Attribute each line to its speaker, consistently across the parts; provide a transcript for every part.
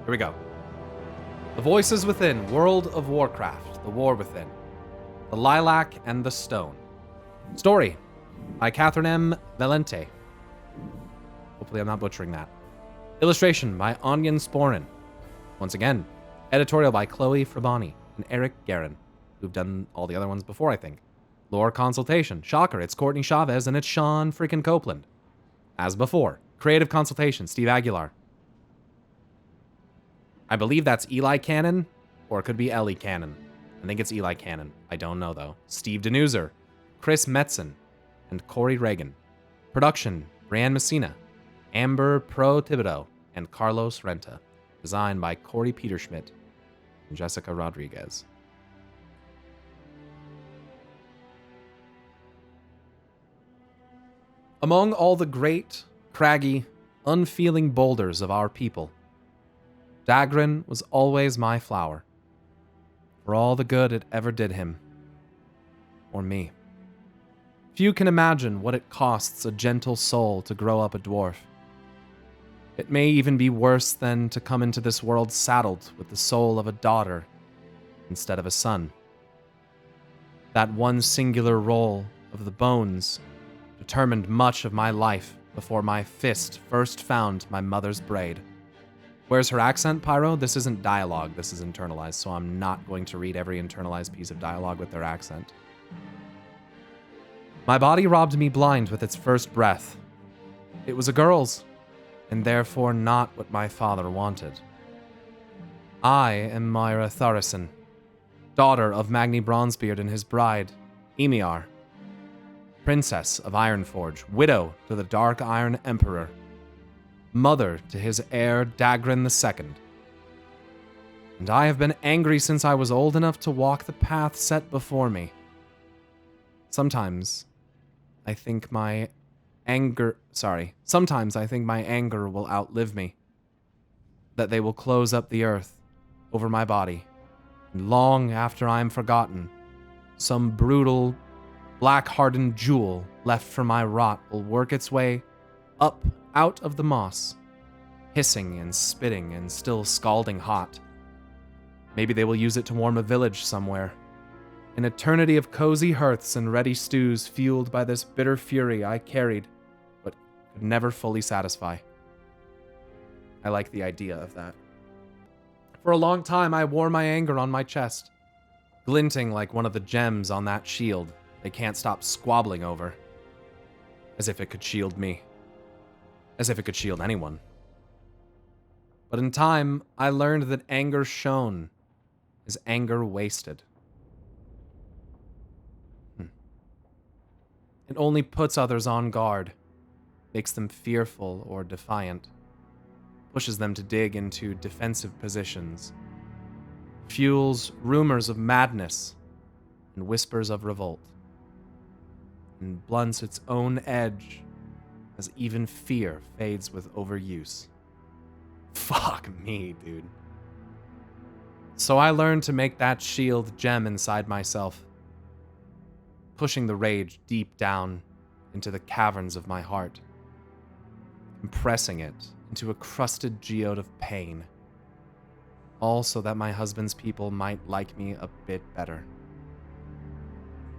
Speaker 1: Here we go. The Voices Within, World of Warcraft, The War Within, The Lilac and the Stone. Story by Catherine M. Valente. Hopefully I'm not butchering that. Illustration by Onion Sporin. Once again, editorial by Chloe Frabani and Eric Guerin, who've done all the other ones before, I think. Lore consultation. Shocker, it's Courtney Chavez and it's Sean freaking Copeland. As before, creative consultation, Steve Aguilar. I believe that's Eli Cannon, or it could be Ellie Cannon. I think it's Eli Cannon. I don't know, though. Steve Denuser, Chris Metzen, and Corey Reagan. Production, Brianne Messina, Amber Pro Thibodeau, and Carlos Renta. Designed by Corey Peterschmidt and Jessica Rodriguez. Among all the great, craggy, unfeeling boulders of our people, Dagran was always my flower, for all the good it ever did him, or me. Few can imagine what it costs a gentle soul to grow up a dwarf. It may even be worse than to come into this world saddled with the soul of a daughter instead of a son. That one singular roll of the bones determined much of my life before my fist first found my mother's braid. Where's her accent, Pyro? This isn't dialogue, this is internalized, so I'm not going to read every internalized piece of dialogue with their accent. My body robbed me blind with its first breath. It was a girl's, and therefore not what my father wanted. I am Myra Tharison, daughter of Magni Bronzebeard and his bride, Emiar, princess of Ironforge, widow to the Dark Iron Emperor, mother to his heir Dagran II. And I have been angry since I was old enough to walk the path set before me. Sometimes I think my anger will outlive me, that they will close up the earth over my body, and long after I am forgotten, some brutal, black-hardened jewel left from my rot will work its way up out of the moss, hissing and spitting and still scalding hot. Maybe they will use it to warm a village somewhere. An eternity of cozy hearths and ready stews fueled by this bitter fury I carried, but could never fully satisfy. I like the idea of that. For a long time I wore my anger on my chest, glinting like one of the gems on that shield they can't stop squabbling over. As if it could shield me. As if it could shield anyone. But in time, I learned that anger shown is anger wasted. It only puts others on guard, makes them fearful or defiant, pushes them to dig into defensive positions, fuels rumors of madness and whispers of revolt, and blunts its own edge as even fear fades with overuse. Fuck me, dude. So I learned to make that shield gem inside myself, pushing the rage deep down into the caverns of my heart, compressing it into a crusted geode of pain, all so that my husband's people might like me a bit better.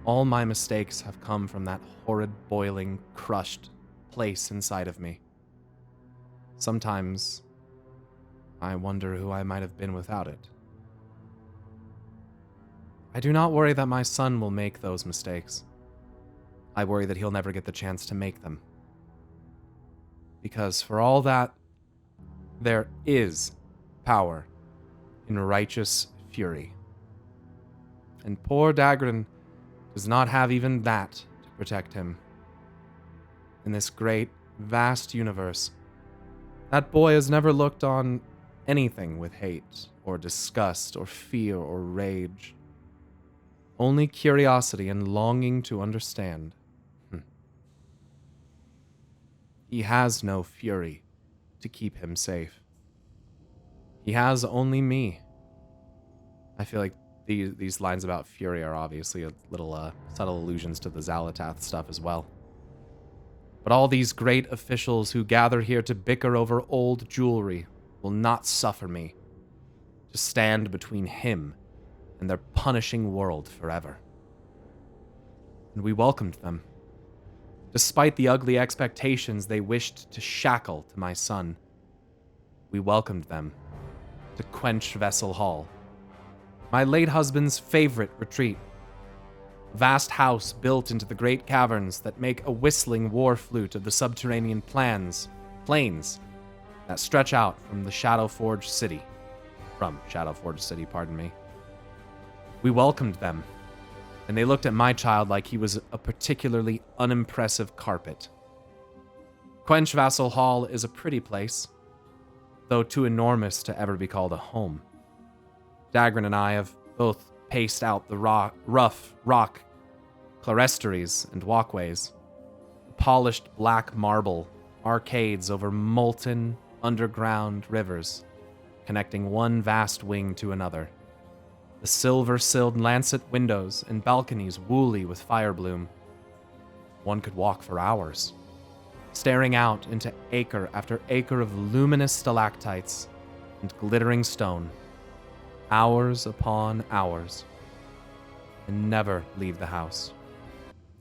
Speaker 1: All my mistakes have come from that horrid, boiling, crushed place inside of me. Sometimes I wonder who I might have been without it. I do not worry that my son will make those mistakes. I worry that he'll never get the chance to make them. Because for all that, there is power in righteous fury. And poor Dagran does not have even that to protect him. In this great, vast universe, that boy has never looked on anything with hate, or disgust, or fear, or rage. Only curiosity and longing to understand. He has no fury to keep him safe. He has only me. I feel like these lines about fury are obviously a little subtle allusions to the Xalatath stuff as well. But all these great officials who gather here to bicker over old jewelry, will not suffer me to stand between him and their punishing world forever. And we welcomed them, despite the ugly expectations they wished to shackle to my son. We welcomed them to Quench Vessel Hall, my late husband's favorite retreat. A vast house built into the great caverns that make a whistling war flute of the subterranean plains that stretch out from Shadowforge City. We welcomed them, and they looked at my child like he was a particularly unimpressive carpet. Quench Vassal Hall is a pretty place, though too enormous to ever be called a home. Dagrin and I have both paced out the rough rock clerestories and walkways, the polished black marble arcades over molten underground rivers, connecting one vast wing to another. The silver-silled lancet windows and balconies woolly with fire bloom. One could walk for hours, staring out into acre after acre of luminous stalactites and glittering stone, hours upon hours, and never leave the house.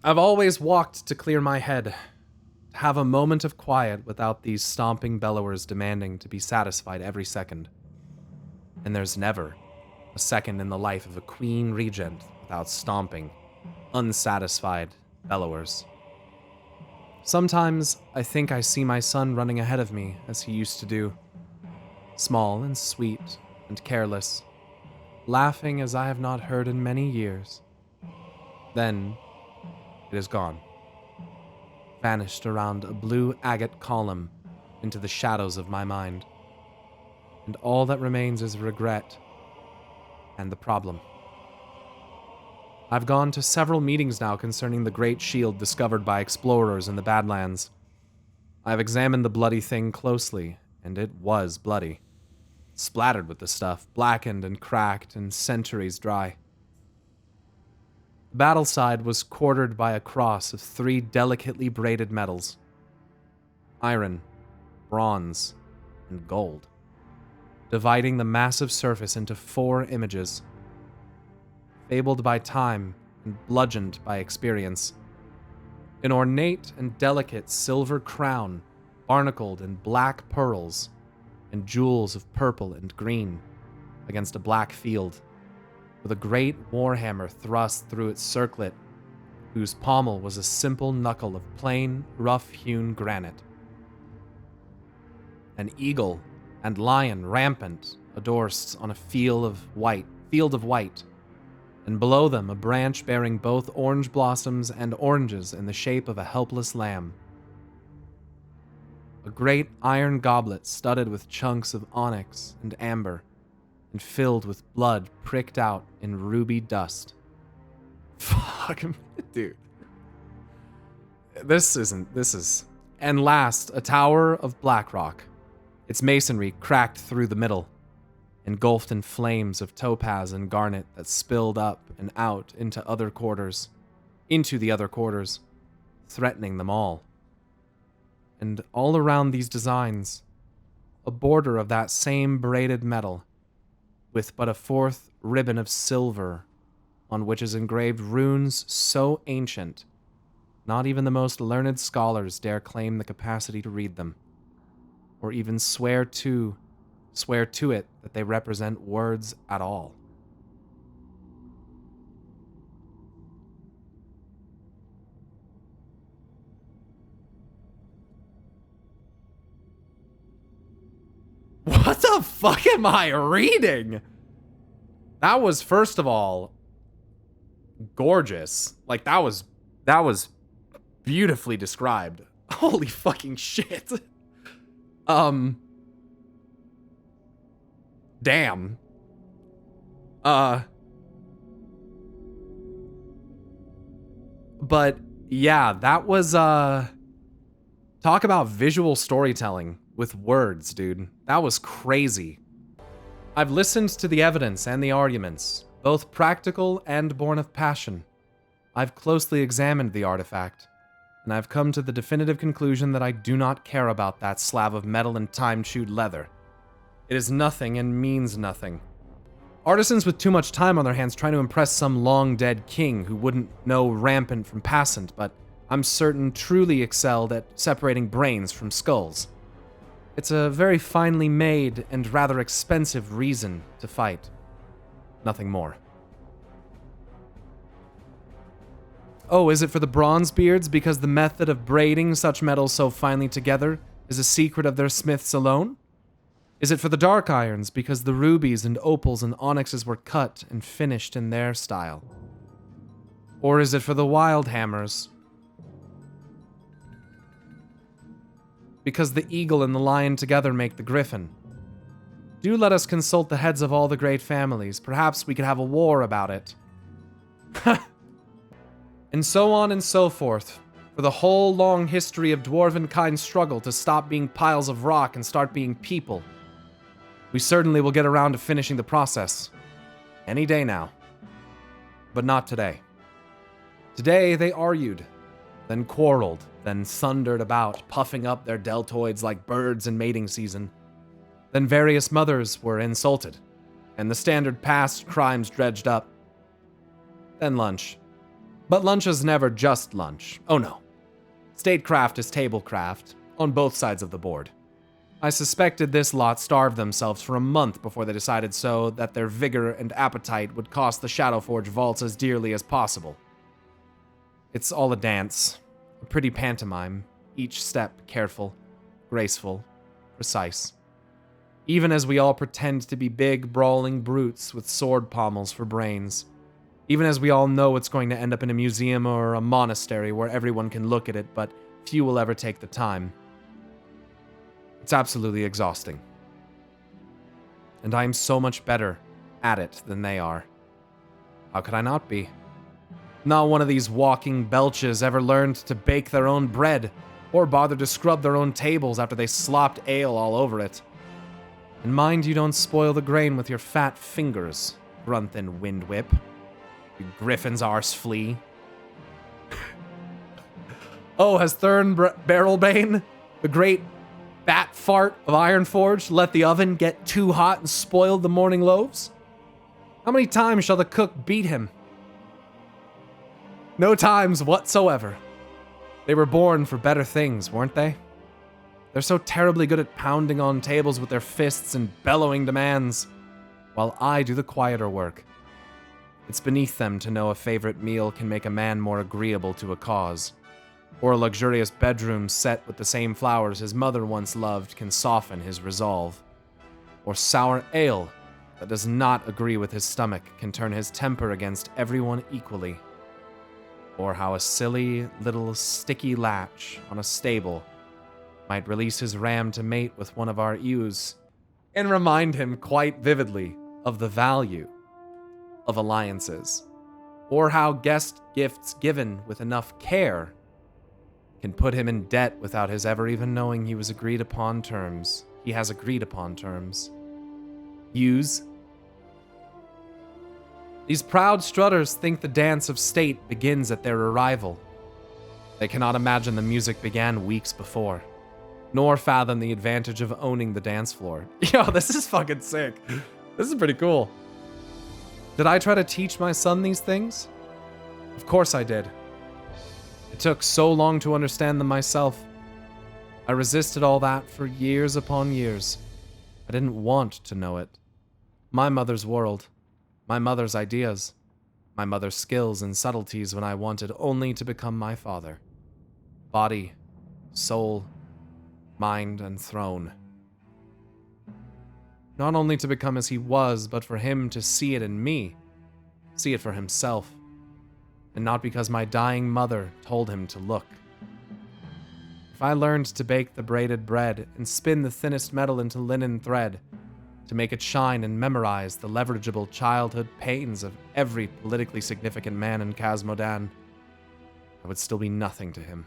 Speaker 1: I've always walked to clear my head, to have a moment of quiet without these stomping bellowers demanding to be satisfied every second. And there's never a second in the life of a queen regent without stomping, unsatisfied bellowers. Sometimes I think I see my son running ahead of me as he used to do, small and sweet and careless, laughing as I have not heard in many years. Then it is gone, vanished around a blue agate column into the shadows of my mind, and all that remains is regret and the problem. I've gone to several meetings now concerning the great shield discovered by explorers in the Badlands. I've examined the bloody thing closely, and it was bloody. Splattered with the stuff, blackened and cracked and centuries dry. The battle side was quartered by a cross of 3 delicately braided metals: iron, bronze, and gold, dividing the massive surface into 4 images. Fabled by time and bludgeoned by experience. An ornate and delicate silver crown, barnacled in black pearls and jewels of purple and green against a black field, with a great warhammer thrust through its circlet, whose pommel was a simple knuckle of plain, rough-hewn granite. An eagle and lion rampant adorced on a field of white, and below them a branch bearing both orange blossoms and oranges in the shape of a helpless lamb. A great iron goblet studded with chunks of onyx and amber, and filled with blood pricked out in ruby dust. Fuck, dude. This is... And last, a tower of black rock, its masonry cracked through the middle, engulfed in flames of topaz and garnet that spilled up and out into the other quarters, threatening them all. And all around these designs, a border of that same braided metal, with but a 4th ribbon of silver, on which is engraved runes so ancient, not even the most learned scholars dare claim the capacity to read them, or even swear to it that they represent words at all. What the fuck am I reading? That was, first of all, gorgeous. Like, that was beautifully described. Holy fucking shit. Damn. But yeah, that was, talk about visual storytelling with words, dude. That was crazy. I've listened to the evidence and the arguments, both practical and born of passion. I've closely examined the artifact, and I've come to the definitive conclusion that I do not care about that slab of metal and time-chewed leather. It is nothing and means nothing. Artisans with too much time on their hands trying to impress some long-dead king who wouldn't know rampant from passant, but I'm certain truly excelled at separating brains from skulls. It's a very finely made and rather expensive reason to fight. Nothing more. Oh, is it for the Bronzebeards because the method of braiding such metals so finely together is a secret of their smiths alone? Is it for the Dark Irons because the rubies and opals and onyxes were cut and finished in their style? Or is it for the Wild Hammers because the eagle and the lion together make the griffin? Do let us consult the heads of all the great families. Perhaps we could have a war about it. And so on and so forth, for the whole long history of dwarvenkind's struggle to stop being piles of rock and start being people. We certainly will get around to finishing the process. Any day now. But not today. Today they argued, then quarreled, then thundered about, puffing up their deltoids like birds in mating season. Then various mothers were insulted, and the standard past crimes dredged up. Then lunch. But lunch is never just lunch. Oh no. Statecraft is tablecraft, on both sides of the board. I suspected this lot starved themselves for a month before they decided so that their vigor and appetite would cost the Shadowforge vaults as dearly as possible. It's all a dance, a pretty pantomime, each step careful, graceful, precise. Even as we all pretend to be big, brawling brutes with sword pommels for brains. Even as we all know it's going to end up in a museum or a monastery where everyone can look at it, but few will ever take the time. It's absolutely exhausting. And I am so much better at it than they are. How could I not be? Not one of these walking belches ever learned to bake their own bread, or bothered to scrub their own tables after they slopped ale all over it. And mind you don't spoil the grain with your fat fingers, Grunthin Windwhip. You griffin's arse flea. Oh, has Thurn Barrelbane, the great bat fart of Ironforge, let the oven get too hot and spoiled the morning loaves? How many times shall the cook beat him? No times whatsoever. They were born for better things, weren't they? They're so terribly good at pounding on tables with their fists and bellowing demands, while I do the quieter work. It's beneath them to know a favorite meal can make a man more agreeable to a cause, or a luxurious bedroom set with the same flowers his mother once loved can soften his resolve, or sour ale that does not agree with his stomach can turn his temper against everyone equally, or how a silly little sticky latch on a stable might release his ram to mate with one of our ewes and remind him quite vividly of the value of alliances, or how guest gifts given with enough care can put him in debt without his ever even knowing he has agreed upon terms. Ewes. These proud strutters think the dance of state begins at their arrival. They cannot imagine the music began weeks before, nor fathom the advantage of owning the dance floor. Yo, this is fucking sick. This is pretty cool. Did I try to teach my son these things? Of course I did. It took so long to understand them myself. I resisted all that for years upon years. I didn't want to know it. My mother's world, my mother's ideas, my mother's skills and subtleties when I wanted only to become my father. Body, soul, mind, and throne. Not only to become as he was, but for him to see it in me, see it for himself, and not because my dying mother told him to look. If I learned to bake the braided bread and spin the thinnest metal into linen thread, to make it shine and memorize the leverageable childhood pains of every politically significant man in Casmodan, I would still be nothing to him.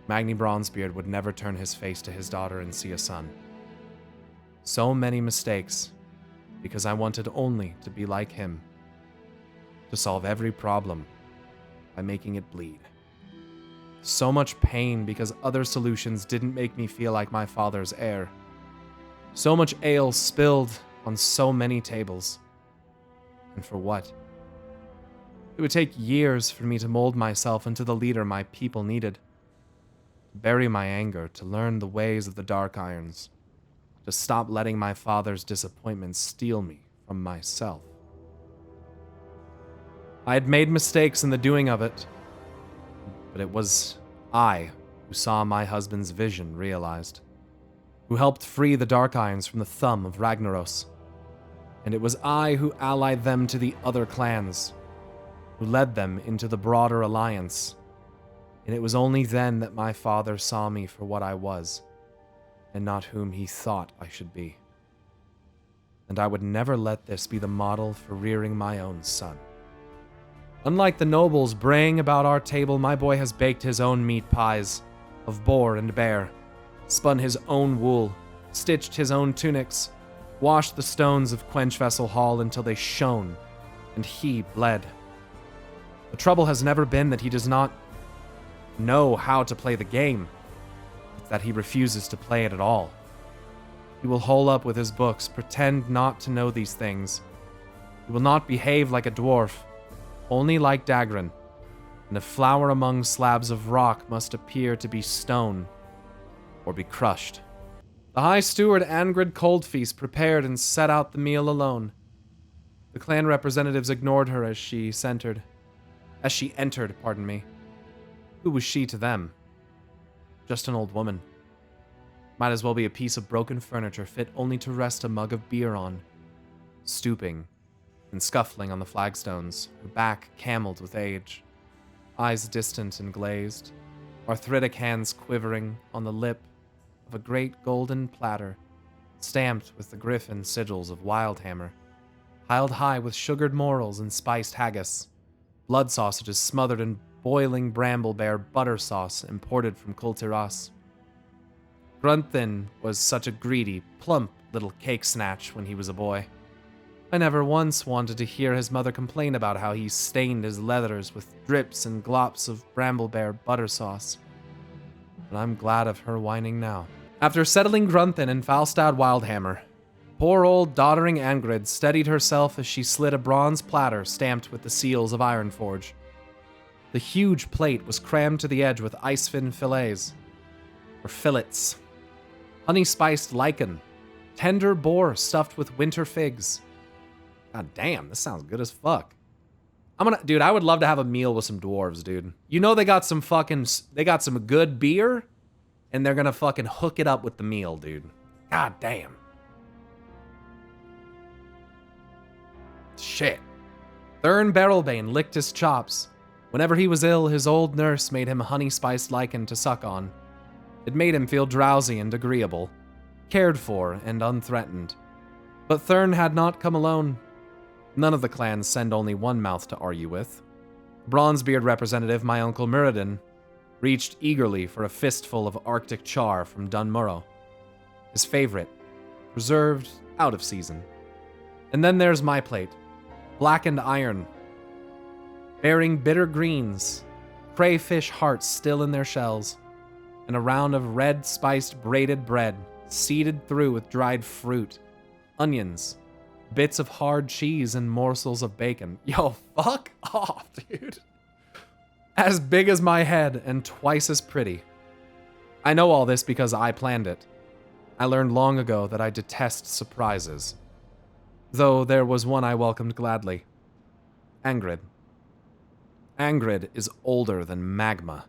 Speaker 1: Magni Bronzebeard would never turn his face to his daughter and see a son. So many mistakes, because I wanted only to be like him, to solve every problem by making it bleed. So much pain because other solutions didn't make me feel like my father's heir. So much ale spilled on so many tables. And for what? It would take years for me to mold myself into the leader my people needed. To bury my anger, to learn the ways of the Dark Irons. To stop letting my father's disappointments steal me from myself. I had made mistakes in the doing of it, but it was I who saw my husband's vision realized, who helped free the Dark Irons from the thumb of Ragnaros, and it was I who allied them to the other clans, who led them into the broader alliance, and it was only then that my father saw me for what I was, and not whom he thought I should be. And I would never let this be the model for rearing my own son. Unlike the nobles braying about our table, my boy has baked his own meat pies of boar and bear, spun his own wool, stitched his own tunics, washed the stones of Quench Vessel Hall until they shone, and he bled. The trouble has never been that he does not know how to play the game. It's that he refuses to play it at all. He will hole up with his books, pretend not to know these things. He will not behave like a dwarf, only like Dagran, and a flower among slabs of rock must appear to be stone, or be crushed. The High Steward Angrid Coldfeast prepared and set out the meal alone. The clan representatives ignored her as she entered. Who was she to them? Just an old woman. Might as well be a piece of broken furniture fit only to rest a mug of beer on, stooping and scuffling on the flagstones, her back camelled with age, eyes distant and glazed, arthritic hands quivering on the lip of a great golden platter, stamped with the griffin sigils of Wildhammer, piled high with sugared morels and spiced haggis, blood sausages smothered in boiling bramblebear butter sauce imported from Kultiras. Grunthin was such a greedy, plump little cake snatch when he was a boy. I never once wanted to hear his mother complain about how he stained his leathers with drips and glops of bramblebear butter sauce. But I'm glad of her whining now. After settling Grunthin and Falstad Wildhammer, poor old doddering Angrid steadied herself as she slid a bronze platter stamped with the seals of Ironforge. The huge plate was crammed to the edge with icefin fillets, or fillets, honey-spiced lichen, tender boar stuffed with winter figs. God damn, this sounds good as fuck. Dude, I would love to have a meal with some dwarves, dude. You know they got some good beer, and they're gonna fucking hook it up with the meal, dude. God damn. Shit. Thurn Barrelbane licked his chops. Whenever he was ill, his old nurse made him a honey-spiced lichen to suck on. It made him feel drowsy and agreeable, cared for and unthreatened. But Thurn had not come alone. None of the clans send only one mouth to argue with. Bronzebeard representative, my uncle Muradin, reached eagerly for a fistful of Arctic char from Dunmurrow. His favorite, preserved out of season. And then there's my plate, blackened iron, bearing bitter greens, crayfish hearts still in their shells, and a round of red spiced braided bread, seeded through with dried fruit, onions, bits of hard cheese, and morsels of bacon. Yo, fuck off, dude. As big as my head and twice as pretty. I know all this because I planned it. I learned long ago that I detest surprises. Though there was one I welcomed gladly. Angrid. Angrid is older than magma.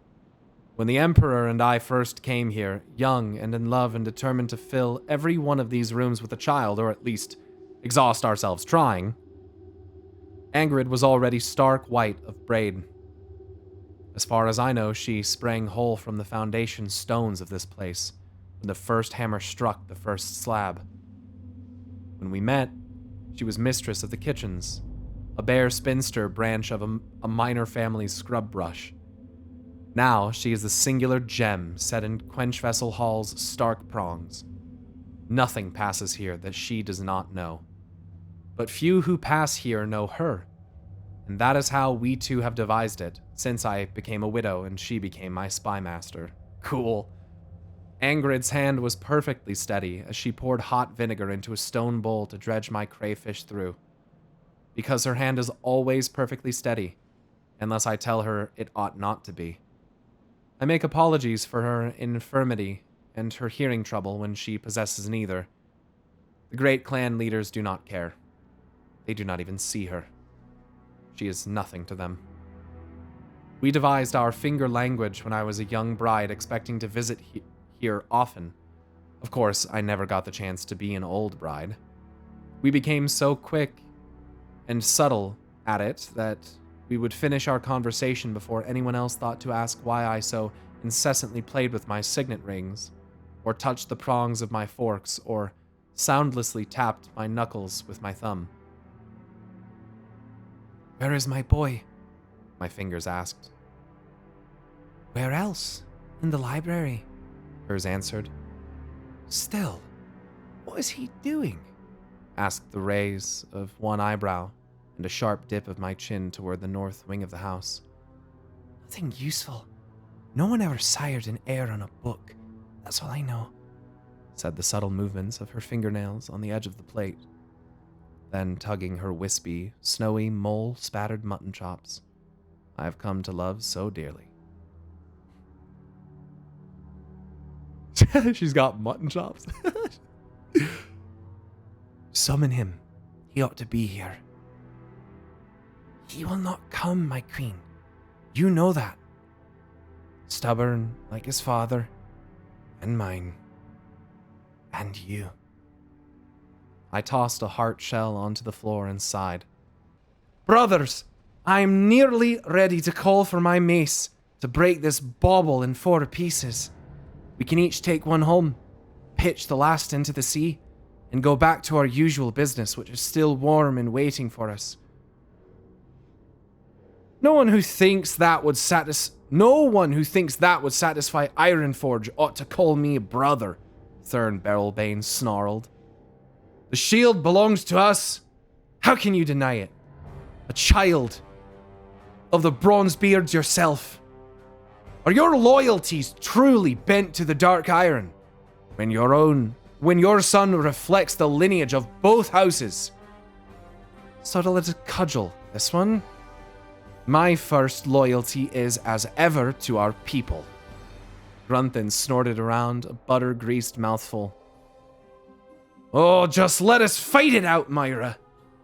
Speaker 1: When the Emperor and I first came here, young and in love and determined to fill every one of these rooms with a child, or at least exhaust ourselves trying, Angrid was already stark white of braid. As far as I know, she sprang whole from the foundation stones of this place when the first hammer struck the first slab. When we met, she was mistress of the kitchens, a bare spinster branch of a minor family's scrub brush. Now she is the singular gem set in Quench Vessel Hall's stark prongs. Nothing passes here that she does not know. But few who pass here know her, and that is how we two have devised it, since I became a widow and she became my spy master. Cool. Angrid's hand was perfectly steady as she poured hot vinegar into a stone bowl to dredge my crayfish through. Because her hand is always perfectly steady, unless I tell her it ought not to be. I make apologies for her infirmity and her hearing trouble when she possesses neither. The great clan leaders do not care. They do not even see her. She is nothing to them. We devised our finger language when I was a young bride expecting to visit here often. Of course, I never got the chance to be an old bride. We became so quick and subtle at it that we would finish our conversation before anyone else thought to ask why I so incessantly played with my signet rings, or touched the prongs of my forks, or soundlessly tapped my knuckles with my thumb. "Where is my boy?" my fingers asked. "Where else? In the library," hers answered. "Still, what is he doing?" asked the raise of one eyebrow and a sharp dip of my chin toward the north wing of the house. "Nothing useful. No one ever sired an heir on a book. That's all I know," said the subtle movements of her fingernails on the edge of the plate, then tugging her wispy, snowy, mole-spattered mutton chops I have come to love so dearly. She's got mutton chops. "Summon him. He ought to be here." "He will not come, my queen. You know that. Stubborn like his father, and mine, and you." I tossed a heart shell onto the floor and sighed. "Brothers, I'm nearly ready to call for my mace to break this bauble in 4 pieces. We can each take one home, pitch the last into the sea, and go back to our usual business, which is still warm and waiting for us." No one who thinks that would satisfy Ironforge ought to call me a brother, Thurn Barrelbane snarled. "The shield belongs to us. How can you deny it? A child of the Bronzebeards yourself. Are your loyalties truly bent to the Dark Iron when your son reflects the lineage of both houses?" Subtle as a cudgel, this one. "My first loyalty is, as ever, to our people." Grunthin snorted around, a butter-greased mouthful. "Oh, just let us fight it out, Myra.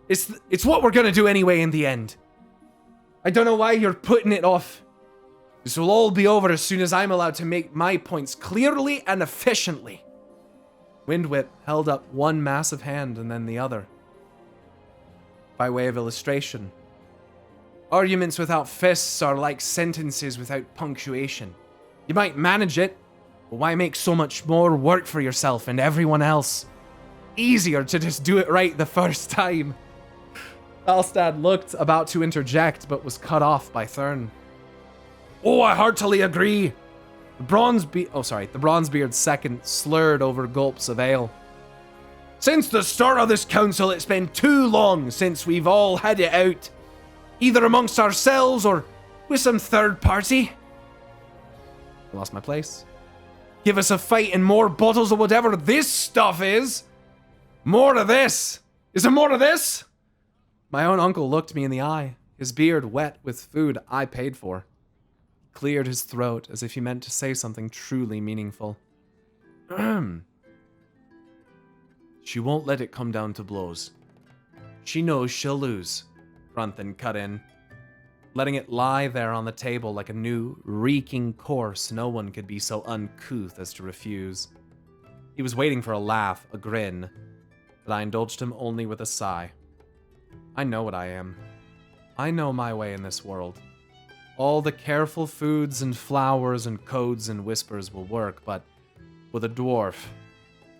Speaker 1: It's what we're gonna do anyway in the end. I don't know why you're putting it off. This will all be over as soon as I'm allowed to make my points clearly and efficiently." Windwhip held up one massive hand and then the other. By way of illustration, arguments without fists are like sentences without punctuation. You might manage it, but why make so much more work for yourself and everyone else? Easier to just do it right the first time. Falstad looked about to interject, but was cut off by Thurn. "Oh, I heartily agree." The Bronzebeard's second slurred over gulps of ale. "Since the start of this council, it's been too long since we've all had it out, either amongst ourselves or with some third party." I lost my place. "Give us a fight and more bottles of whatever this stuff is. More of this. Is there more of this?" My own uncle looked me in the eye, his beard wet with food I paid for. He cleared his throat as if he meant to say something truly meaningful. "She won't let it come down to blows. She knows she'll lose," Grunthin cut in, letting it lie there on the table like a new, reeking corpse no one could be so uncouth as to refuse. He was waiting for a laugh, a grin, but I indulged him only with a sigh. I know what I am. I know my way in this world. All the careful foods and flowers and codes and whispers will work, but with a dwarf,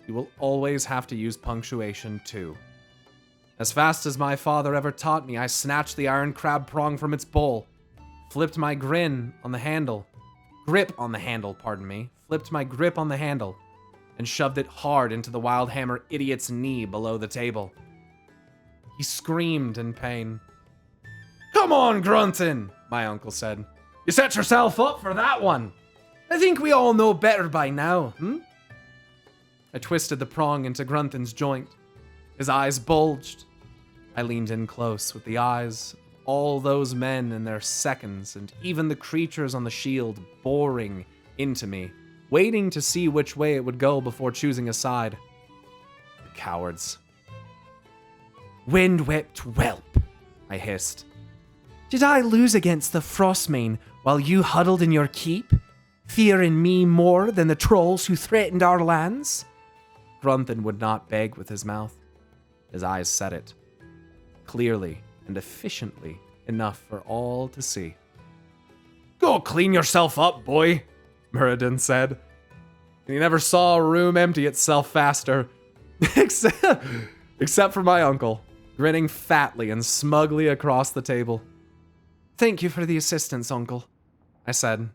Speaker 1: you will always have to use punctuation too. As fast as my father ever taught me, I snatched the iron crab prong from its bowl, flipped my grip on the handle, flipped my grip on the handle, and shoved it hard into the Wildhammer idiot's knee below the table. He screamed in pain. "Come on, Grunthin," my uncle said. "You set yourself up for that one. I think we all know better by now, I twisted the prong into Grunthan's joint. His eyes bulged. I leaned in close with the eyes of all those men and their seconds, and even the creatures on the shield boring into me, waiting to see which way it would go before choosing a side. The cowards. Wind-whipped whelp, I hissed. Did I lose against the Frostmane while you huddled in your keep, fearing me more than the trolls who threatened our lands? Grunthan would not beg with his mouth. His eyes said it, clearly and efficiently enough for all to see. Go clean yourself up, boy, Muradin said. And he never saw a room empty itself faster, except for my uncle, grinning fatly and smugly across the table. Thank you for the assistance, uncle, I said,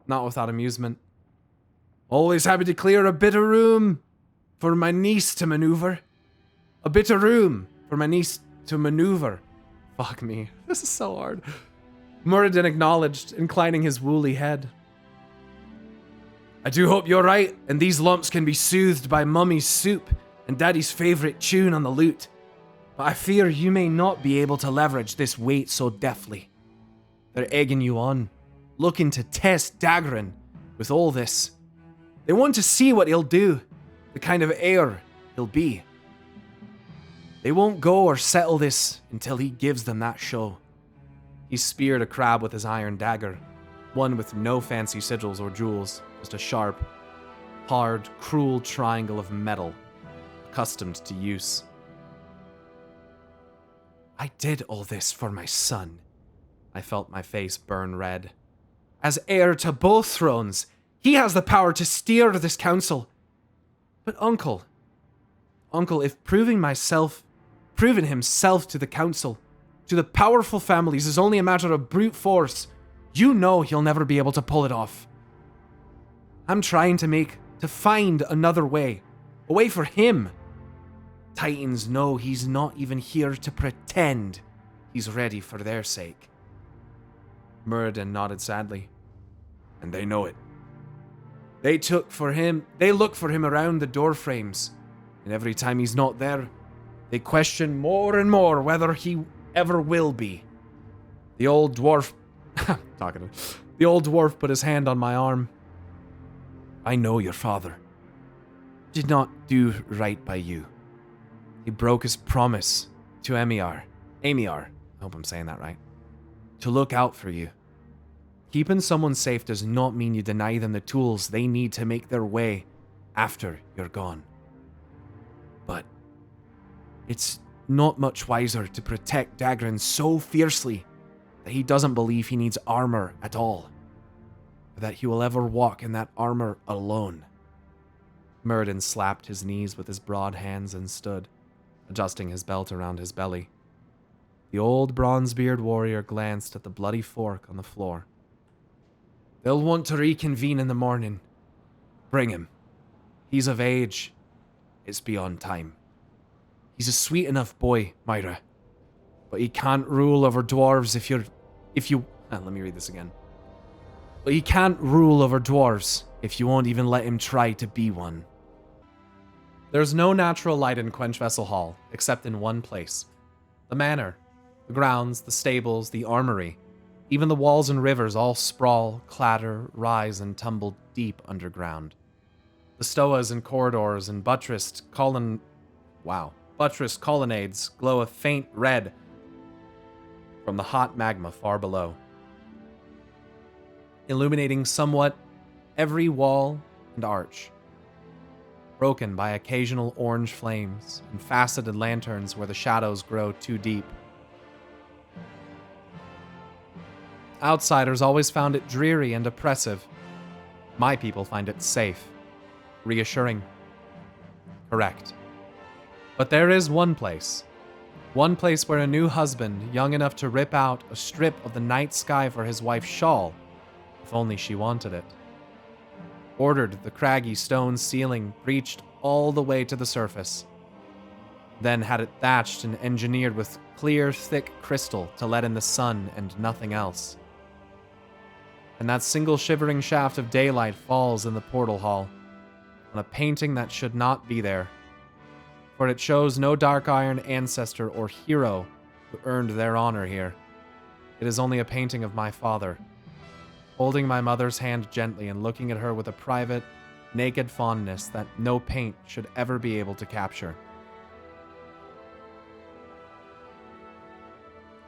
Speaker 1: not without amusement. Always happy to clear a bit of room for my niece to maneuver. A bit of room for my niece to maneuver. Fuck me, this is so hard. Muradin acknowledged, inclining his woolly head. I do hope you're right, and these lumps can be soothed by Mummy's soup and Daddy's favorite tune on the lute. But I fear you may not be able to leverage this weight so deftly. They're egging you on, looking to test Dagran with all this. They want to see what he'll do, the kind of heir he'll be. They won't go or settle this until he gives them that show. He speared a crab with his iron dagger, one with no fancy sigils or jewels, just a sharp, hard, cruel triangle of metal, accustomed to use. I did all this for my son. I felt my face burn red. As heir to both thrones, he has the power to steer this council. But Uncle, if proving himself to the council, to the powerful families is only a matter of brute force, you know he'll never be able to pull it off. I'm trying to find another way, a way for him. Titans know he's not even here to pretend he's ready for their sake. Muradin nodded sadly. And they know it. They look for him around the door frames, and every time he's not there, they question more and more whether he ever will be. The old dwarf put his hand on my arm. I know your father did not do right by you. He broke his promise to Amiar, I hope I'm saying that right, to look out for you. Keeping someone safe does not mean you deny them the tools they need to make their way after you're gone. But it's not much wiser to protect Dagran so fiercely that he doesn't believe he needs armor at all, or that he will ever walk in that armor alone. Muradin slapped his knees with his broad hands and stood, adjusting his belt around his belly. The old bronzebeard warrior glanced at the bloody fork on the floor. They'll want to reconvene in the morning. Bring him. He's of age. It's beyond time. He's a sweet enough boy, Myra. But he can't rule over dwarves let me read this again. But he can't rule over dwarves if you won't even let him try to be one. There's no natural light in Quenchvessel Hall, except in one place. The manor. The grounds, the stables, the armory. Even the walls and rivers all sprawl, clatter, rise, and tumble deep underground. The stoas and corridors and buttressed colonnades glow a faint red from the hot magma far below, illuminating somewhat every wall and arch, broken by occasional orange flames and faceted lanterns where the shadows grow too deep. Outsiders always found it dreary and oppressive. My people find it safe, reassuring, correct. But there is one place where a new husband, young enough to rip out a strip of the night sky for his wife's shawl, if only she wanted it, ordered the craggy stone ceiling breached all the way to the surface, then had it thatched and engineered with clear, thick crystal to let in the sun and nothing else. and that single shivering shaft of daylight falls in the portal hall on a painting that should not be there, for it shows no dark iron ancestor or hero who earned their honor here. It is only a painting of my father, holding my mother's hand gently and looking at her with a private, naked fondness that no paint should ever be able to capture.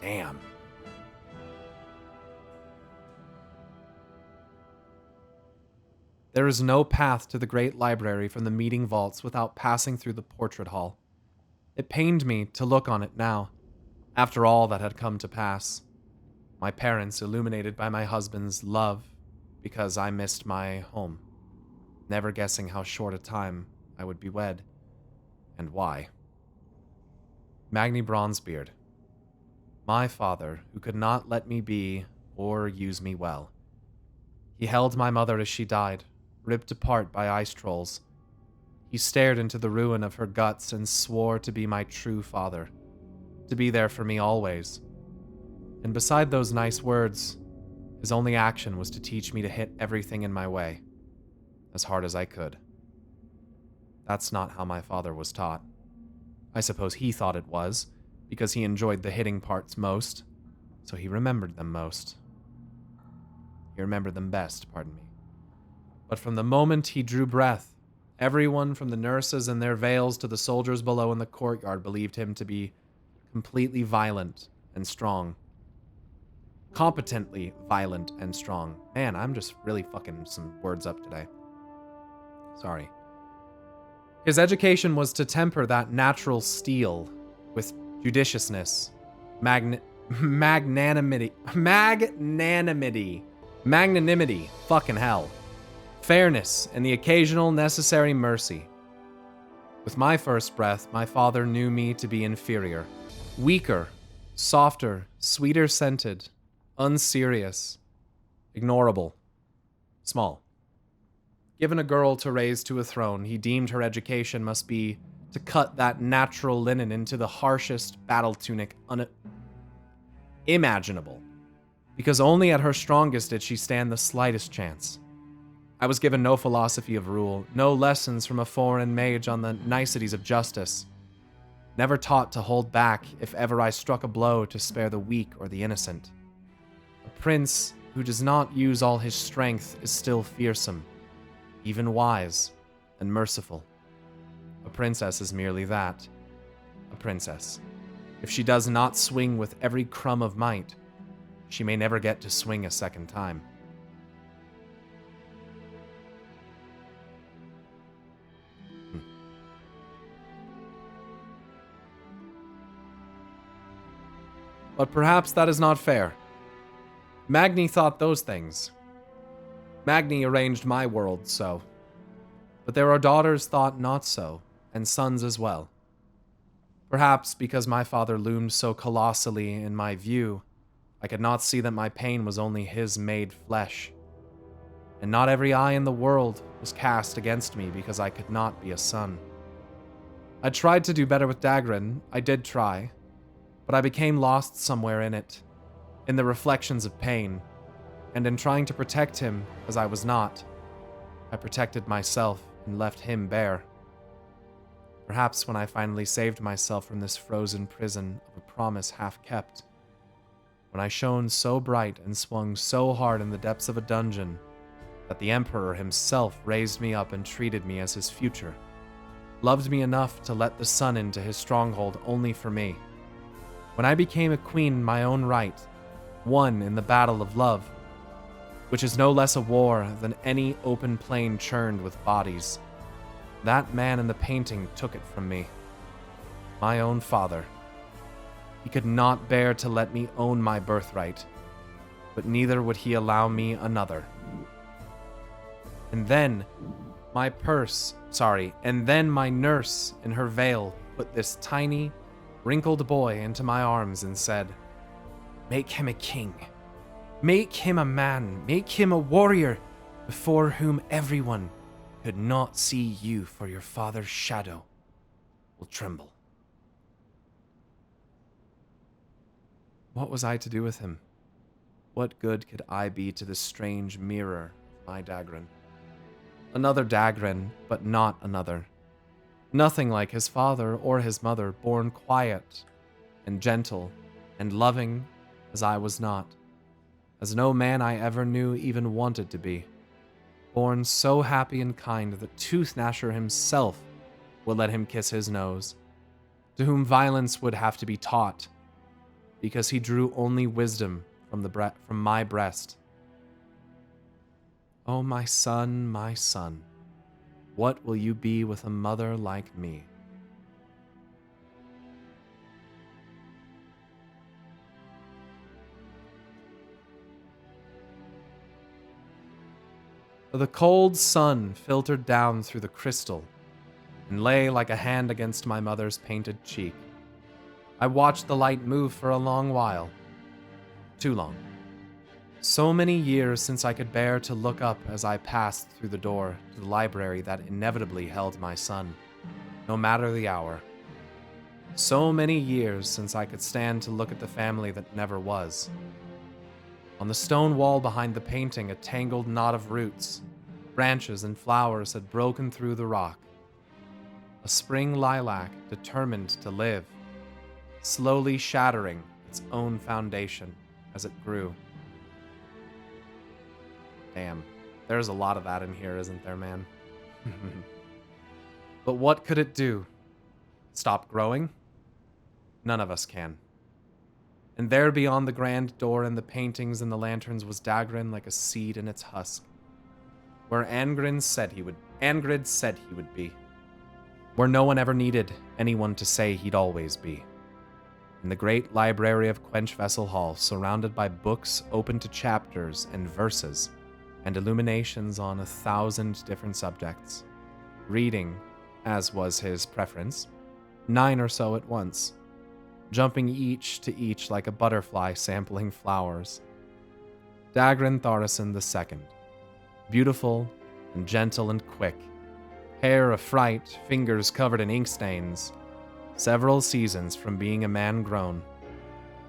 Speaker 1: Damn. There is no path to the great library from the meeting vaults without passing through the portrait hall. It pained me to look on it now, after all that had come to pass. My parents illuminated by my husband's love because I missed my home, never guessing how short a time I would be wed, and why. Magni Bronzebeard, my father who could not let me be or use me well. He held my mother as she died, ripped apart by ice trolls. He stared into the ruin of her guts and swore to be my true father, to be there for me always. And beside those nice words, his only action was to teach me to hit everything in my way, as hard as I could. That's not how my father was taught. I suppose he thought it was, because he enjoyed the hitting parts most, so he remembered them most. He remembered them best, pardon me. But from the moment he drew breath, everyone from the nurses in their veils to the soldiers below in the courtyard believed him to be completely violent and strong. Competently violent and strong. Man, I'm just really fucking some words up today. Sorry. His education was to temper that natural steel with judiciousness, magnanimity, fucking hell, fairness, and the occasional necessary mercy. With my first breath, my father knew me to be inferior, weaker, softer, sweeter scented, unserious, ignorable, small. Given a girl to raise to a throne, he deemed her education must be to cut that natural linen into the harshest battle tunic imaginable, because only at her strongest did she stand the slightest chance. I was given no philosophy of rule, no lessons from a foreign mage on the niceties of justice, never taught to hold back if ever I struck a blow to spare the weak or the innocent. A prince who does not use all his strength is still fearsome, even wise and merciful. A princess is merely that, a princess. If she does not swing with every crumb of might, she may never get to swing a second time. But perhaps that is not fair. Magni thought those things. Magni arranged my world so. But there are daughters thought not so, and sons as well. Perhaps because my father loomed so colossally in my view, I could not see that my pain was only his made flesh. And not every eye in the world was cast against me because I could not be a son. I tried to do better with Dagran, I did try, but I became lost somewhere in it, in the reflections of pain, and in trying to protect him as I was not, I protected myself and left him bare. Perhaps when I finally saved myself from this frozen prison of a promise half kept, when I shone so bright and swung so hard in the depths of a dungeon that the Emperor himself raised me up and treated me as his future, loved me enough to let the sun into his stronghold only for me. When I became a queen in my own right, won in the battle of love, which is no less a war than any open plain churned with bodies, that man in the painting took it from me. My own father. He could not bear to let me own my birthright, but neither would he allow me another. And then my nurse in her veil put this tiny, wrinkled boy into my arms and said, "Make him a king. Make him a man. Make him a warrior before whom everyone could not see you, for your father's shadow will tremble." What was I to do with him? What good could I be to this strange mirror, my Dagran? Another Dagran, but not another. Nothing like his father or his mother, born quiet and gentle and loving as I was not, as no man I ever knew even wanted to be. Born so happy and kind that Tooth Gnasher himself would let him kiss his nose, to whom violence would have to be taught, because he drew only wisdom from my breast. Oh, my son, what will you be with a mother like me? The cold sun filtered down through the crystal and lay like a hand against my mother's painted cheek. I watched the light move for a long while. Too long. So many years since I could bear to look up as I passed through the door to the library that inevitably held my son, no matter the hour. So many years since I could stand to look at the family that never was. On the stone wall behind the painting, a tangled knot of roots, branches, and flowers had broken through the rock. A spring lilac determined to live, slowly shattering its own foundation as it grew. Damn, there's a lot of that in here, isn't there, man? But what could it do? Stop growing? None of us can. And there beyond the grand door and the paintings and the lanterns was Dagran like a seed in its husk, where Angrid said he would be, where no one ever needed anyone to say he'd always be. In the great library of Quench Vessel Hall, surrounded by books open to chapters and verses, and illuminations on 1,000 different subjects, reading, as was his preference, 9 or so at once, jumping each to each like a butterfly sampling flowers. Dagran Thorison II, beautiful and gentle and quick, hair afright, fingers covered in ink stains, several seasons from being a man grown,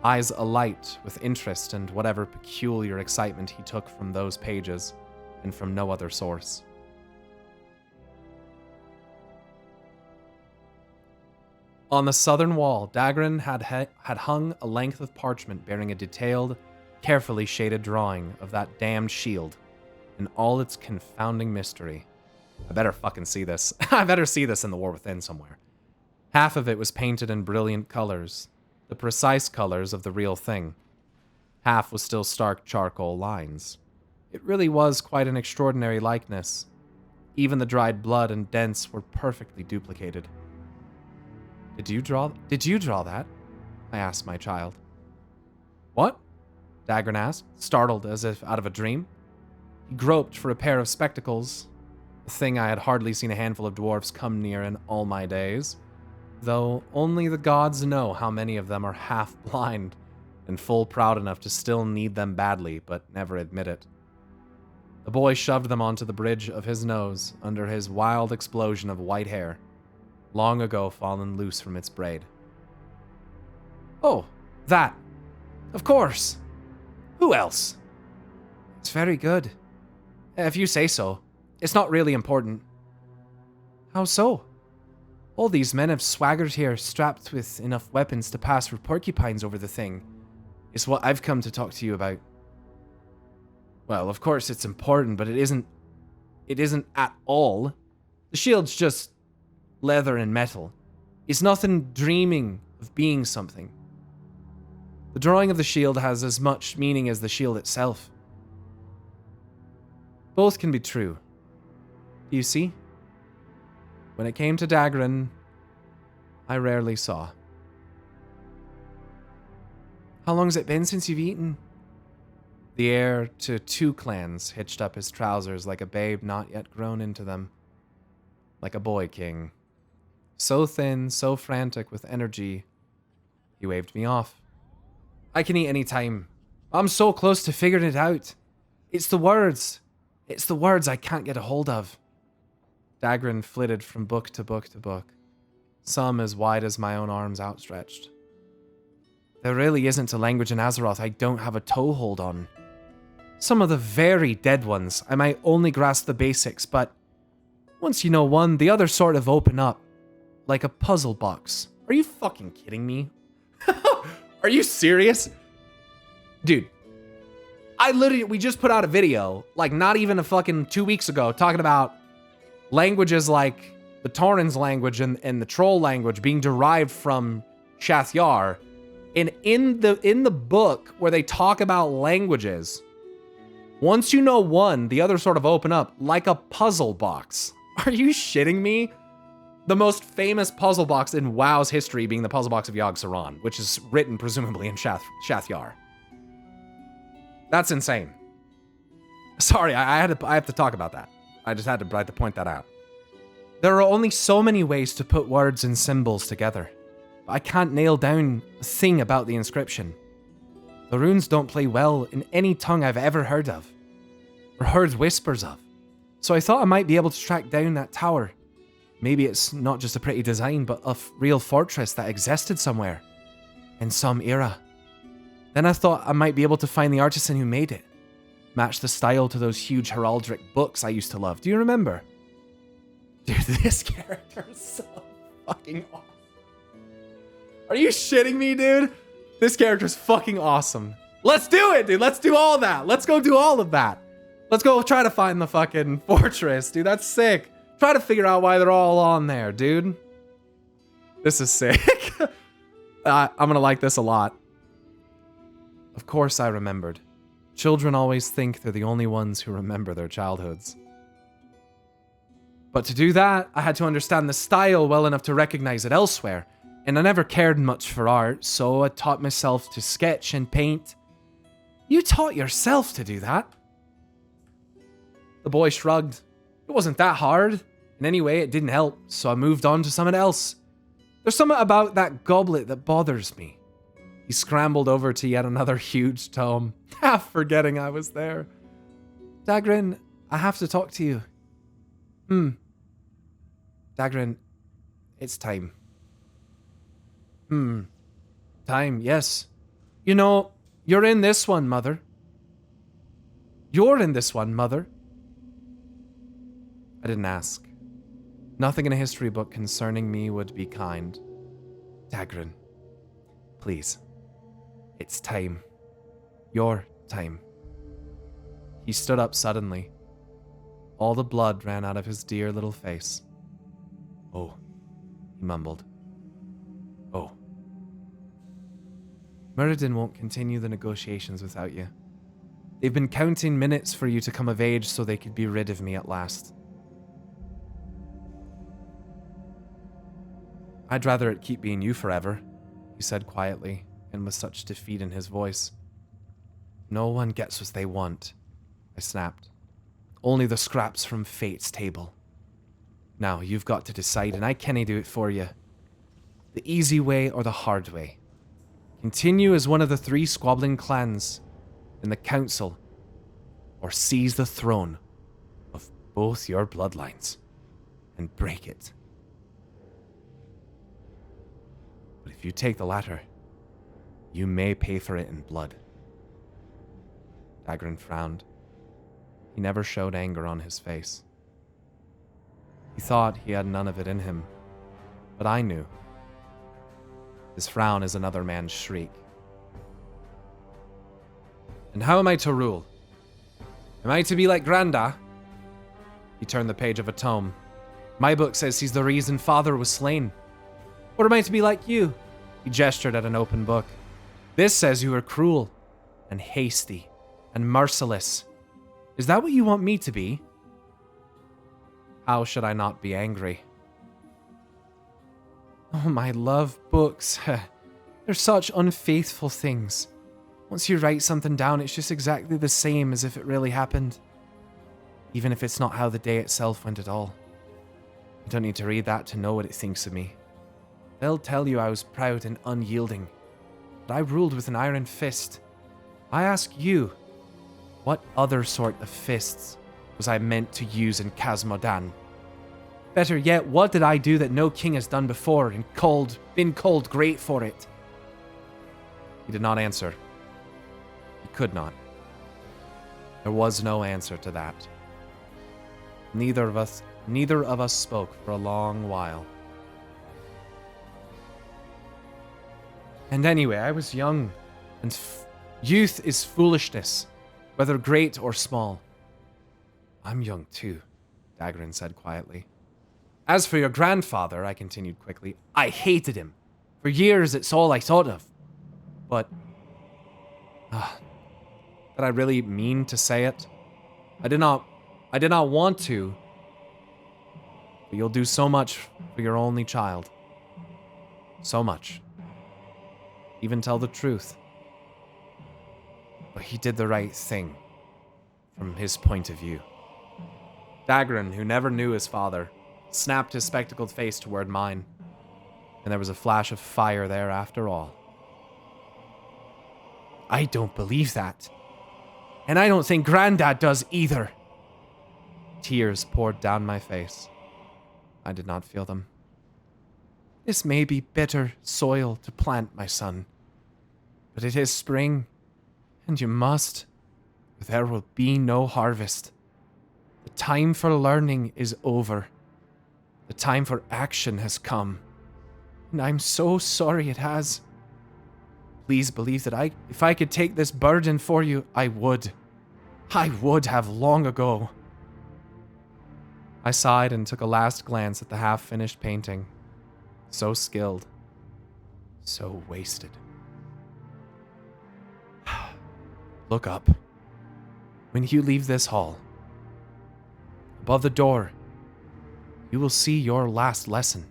Speaker 1: eyes alight with interest and whatever peculiar excitement he took from those pages, and from no other source. On the southern wall, Dagran had hung a length of parchment bearing a detailed, carefully shaded drawing of that damned shield in all its confounding mystery. I better fucking see this. I better see this in the War Within somewhere. Half of it was painted in brilliant colors, the precise colors of the real thing. Half was still stark charcoal lines. It really was quite an extraordinary likeness. Even the dried blood and dents were perfectly duplicated. Did you draw that? I asked my child. What? Dagran asked, startled as if out of a dream. He groped for a pair of spectacles, a thing I had hardly seen a handful of dwarfs come near in all my days, though only the gods know how many of them are half-blind and full proud enough to still need them badly but never admit it. The boy shoved them onto the bridge of his nose under his wild explosion of white hair, long ago fallen loose from its braid. Oh, that. Of course. Who else? It's very good. If you say so. It's not really important. How so? All these men have swaggered here, strapped with enough weapons to pass for porcupines over the thing. It's what I've come to talk to you about. Well, of course it's important, but it isn't at all. The shield's just leather and metal. It's nothing dreaming of being something. The drawing of the shield has as much meaning as the shield itself. Both can be true. Do you see? When it came to Dagran, I rarely saw. How long's it been since you've eaten? The heir to 2 clans hitched up his trousers like a babe not yet grown into them. Like a boy king. So thin, so frantic with energy, he waved me off. I can eat any time. I'm so close to figuring it out. It's the words. It's the words I can't get a hold of. Dagran flitted from book to book to book, some as wide as my own arms outstretched. There really isn't a language in Azeroth I don't have a toehold on. Some of the very dead ones, I might only grasp the basics, but once you know one, the others sort of open up. Like a puzzle box. Are you fucking kidding me? Are you serious? Dude, we just put out a video, like not even a fucking 2 weeks ago, talking about languages like the Tauren's language and the Troll language being derived from Shath-Yar. And in the book where they talk about languages, once you know one, the others sort of open up like a puzzle box. Are you shitting me? The most famous puzzle box in WoW's history being the puzzle box of Yogg-Saron, which is written presumably in Shath-Yar. That's insane. Sorry, I have to talk about that. I just had to point that out. There are only so many ways to put words and symbols together. I can't nail down a thing about the inscription. The runes don't play well in any tongue I've ever heard of, or heard whispers of. So I thought I might be able to track down that tower. Maybe it's not just a pretty design, but a real fortress that existed somewhere, in some era. Then I thought I might be able to find the artisan who made it. Match the style to those huge heraldic books I used to love. Do you remember? Dude, this character is so fucking awesome. Are you shitting me, dude? This character's fucking awesome. Let's do it, dude. Let's do all that. Let's go do all of that. Let's go try to find the fucking fortress, dude. That's sick. Try to figure out why they're all on there, dude. This is sick. I'm gonna like this a lot. Of course I remembered. Children always think they're the only ones who remember their childhoods. But to do that, I had to understand the style well enough to recognize it elsewhere. And I never cared much for art, so I taught myself to sketch and paint. You taught yourself to do that? The boy shrugged. It wasn't that hard. And anyway, it didn't help, so I moved on to something else. There's something about that goblet that bothers me. He scrambled over to yet another huge tome, half forgetting I was there. Dagran, I have to talk to you. Dagran, it's time. Time, yes. You know, you're in this one, Mother. You're in this one, Mother. I didn't ask. Nothing in a history book concerning me would be kind. Dagran, please. It's time. Your time. He stood up suddenly. All the blood ran out of his dear little face. Oh, he mumbled. Oh. Muradin won't continue the negotiations without you. They've been counting minutes for you to come of age so they could be rid of me at last. I'd rather it keep being you forever, he said quietly, and with such defeat in his voice. No one gets what they want, I snapped. Only the scraps from fate's table. Now, you've got to decide, and I cannae do it for you. The easy way or the hard way. Continue as one of the 3 squabbling clans in the council, or seize the throne of both your bloodlines and break it. But if you take the latter, you may pay for it in blood. Dagran frowned. He never showed anger on his face. He thought he had none of it in him, but I knew. His frown is another man's shriek. And how am I to rule? Am I to be like Granda? He turned the page of a tome. My book says he's the reason father was slain. Or am I to be like you? He gestured at an open book. This says you are cruel and hasty and merciless. Is that what you want me to be? How should I not be angry? Oh, my love, books. They're such unfaithful things. Once you write something down, it's just exactly the same as if it really happened. Even if it's not how the day itself went at all. You don't need to read that to know what it thinks of me. They'll tell you I was proud and unyielding, but I ruled with an iron fist. I ask you, what other sort of fists was I meant to use in Khazmodan? Better yet, what did I do that no king has done before and been called great for it? He did not answer. He could not. There was no answer to that. Neither of us spoke for a long while. And anyway, I was young, and youth is foolishness, whether great or small. I'm young too, Dagrin said quietly. As for your grandfather, I continued quickly, I hated him. For years, it's all I thought of. But, did I really mean to say it? I did not want to. But you'll do so much for your only child. So much. Even tell the truth. But he did the right thing, from his point of view. Dagrin, who never knew his father, snapped his spectacled face toward mine, and there was a flash of fire there after all. I don't believe that. And I don't think Granddad does either. Tears poured down my face. I did not feel them. This may be bitter soil to plant, my son, but it is spring, and you must, or there will be no harvest. The time for learning is over. The time for action has come, and I'm so sorry it has. Please believe that if I could take this burden for you, I would. I would have long ago. I sighed and took a last glance at the half-finished painting. So skilled. So wasted. Look up. When you leave this hall, above the door, you will see your last lesson.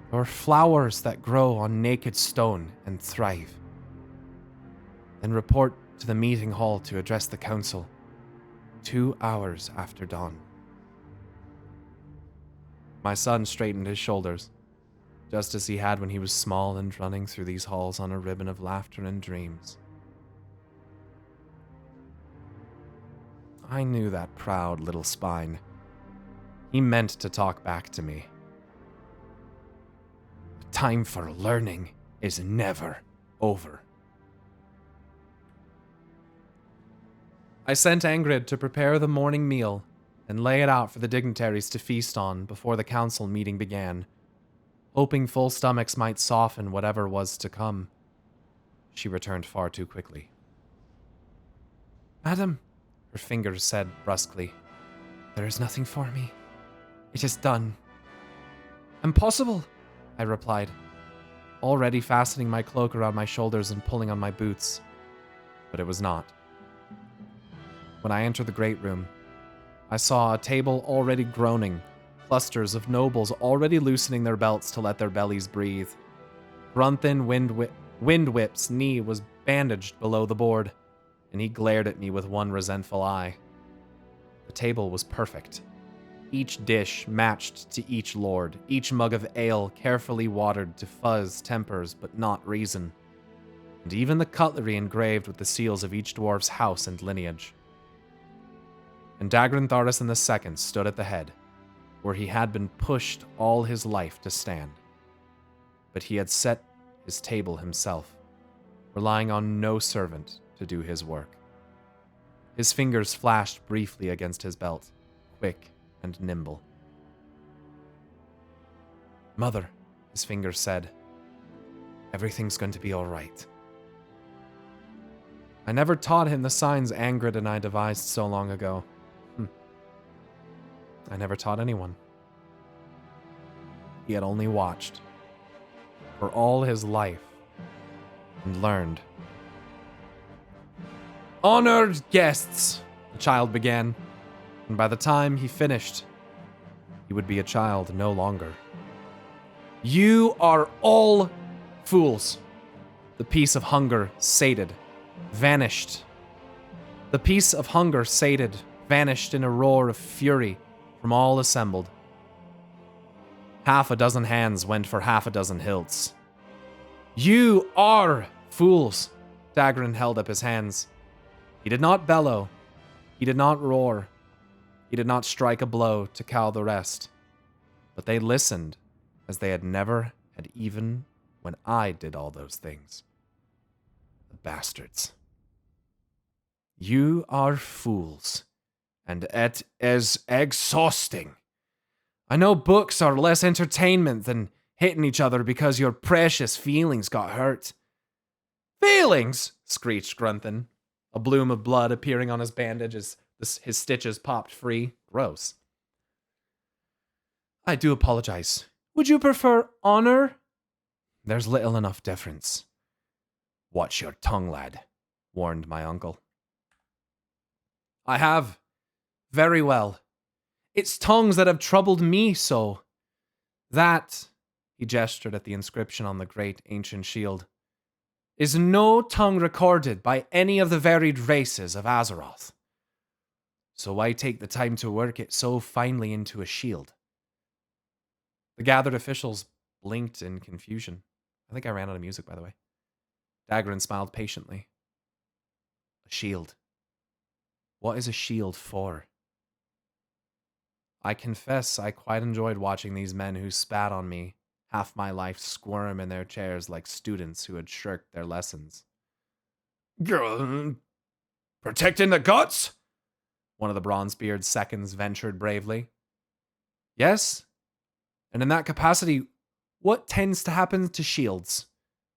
Speaker 1: There are flowers that grow on naked stone and thrive. Then report to the meeting hall to address the council 2 hours after dawn. My son straightened his shoulders, just as he had when he was small and running through these halls on a ribbon of laughter and dreams. I knew that proud little spine. He meant to talk back to me. The time for learning is never over. I sent Angrid to prepare the morning meal and lay it out for the dignitaries to feast on before the council meeting began, hoping full stomachs might soften whatever was to come. She returned far too quickly. Madam, her fingers said brusquely, there is nothing for me. It is done. Impossible, I replied, already fastening my cloak around my shoulders and pulling on my boots. But it was not. When I entered the great room, I saw a table already groaning, clusters of nobles already loosening their belts to let their bellies breathe. Grunthin Windwhip's knee was bandaged below the board, and he glared at me with one resentful eye. The table was perfect. Each dish matched to each lord, each mug of ale carefully watered to fuzz tempers but not reason, and even the cutlery engraved with the seals of each dwarf's house and lineage. And Dagrin Thardas II stood at the head, where he had been pushed all his life to stand. But he had set his table himself, relying on no servant to do his work. His fingers flashed briefly against his belt, quick and nimble. Mother, his fingers said, everything's going to be all right. I never taught him the signs Angrid and I devised so long ago. I never taught anyone. He had only watched for all his life and learned. Honored guests, the child began, and by the time he finished, he would be a child no longer. You are all fools. The peace of hunger sated, vanished. The peace of hunger sated, vanished in a roar of fury from all assembled. Half a dozen hands went for half a dozen hilts. You are fools! Dagrin held up his hands. He did not bellow. He did not roar. He did not strike a blow to cow the rest. But they listened as they had never had even when I did all those things. bastards. You are fools, and it is exhausting. I know books are less entertainment than hitting each other because your precious feelings got hurt. Feelings? Screeched Grunthin, a bloom of blood appearing on his bandage as his stitches popped free. Gross. I do apologize. Would you prefer honor? There's little enough difference. Watch your tongue, lad, warned my uncle. I have. Very well. It's tongues that have troubled me so. That, he gestured at the inscription on the great ancient shield, is no tongue recorded by any of the varied races of Azeroth. So why take the time to work it so finely into a shield? The gathered officials blinked in confusion. I think I ran out of music, by the way. Dagran smiled patiently. A shield. What is a shield for? I confess I quite enjoyed watching these men who spat on me half my life squirm in their chairs like students who had shirked their lessons. Protecting the guts? One of the Bronzebeard's seconds ventured bravely. Yes? And in that capacity, what tends to happen to shields?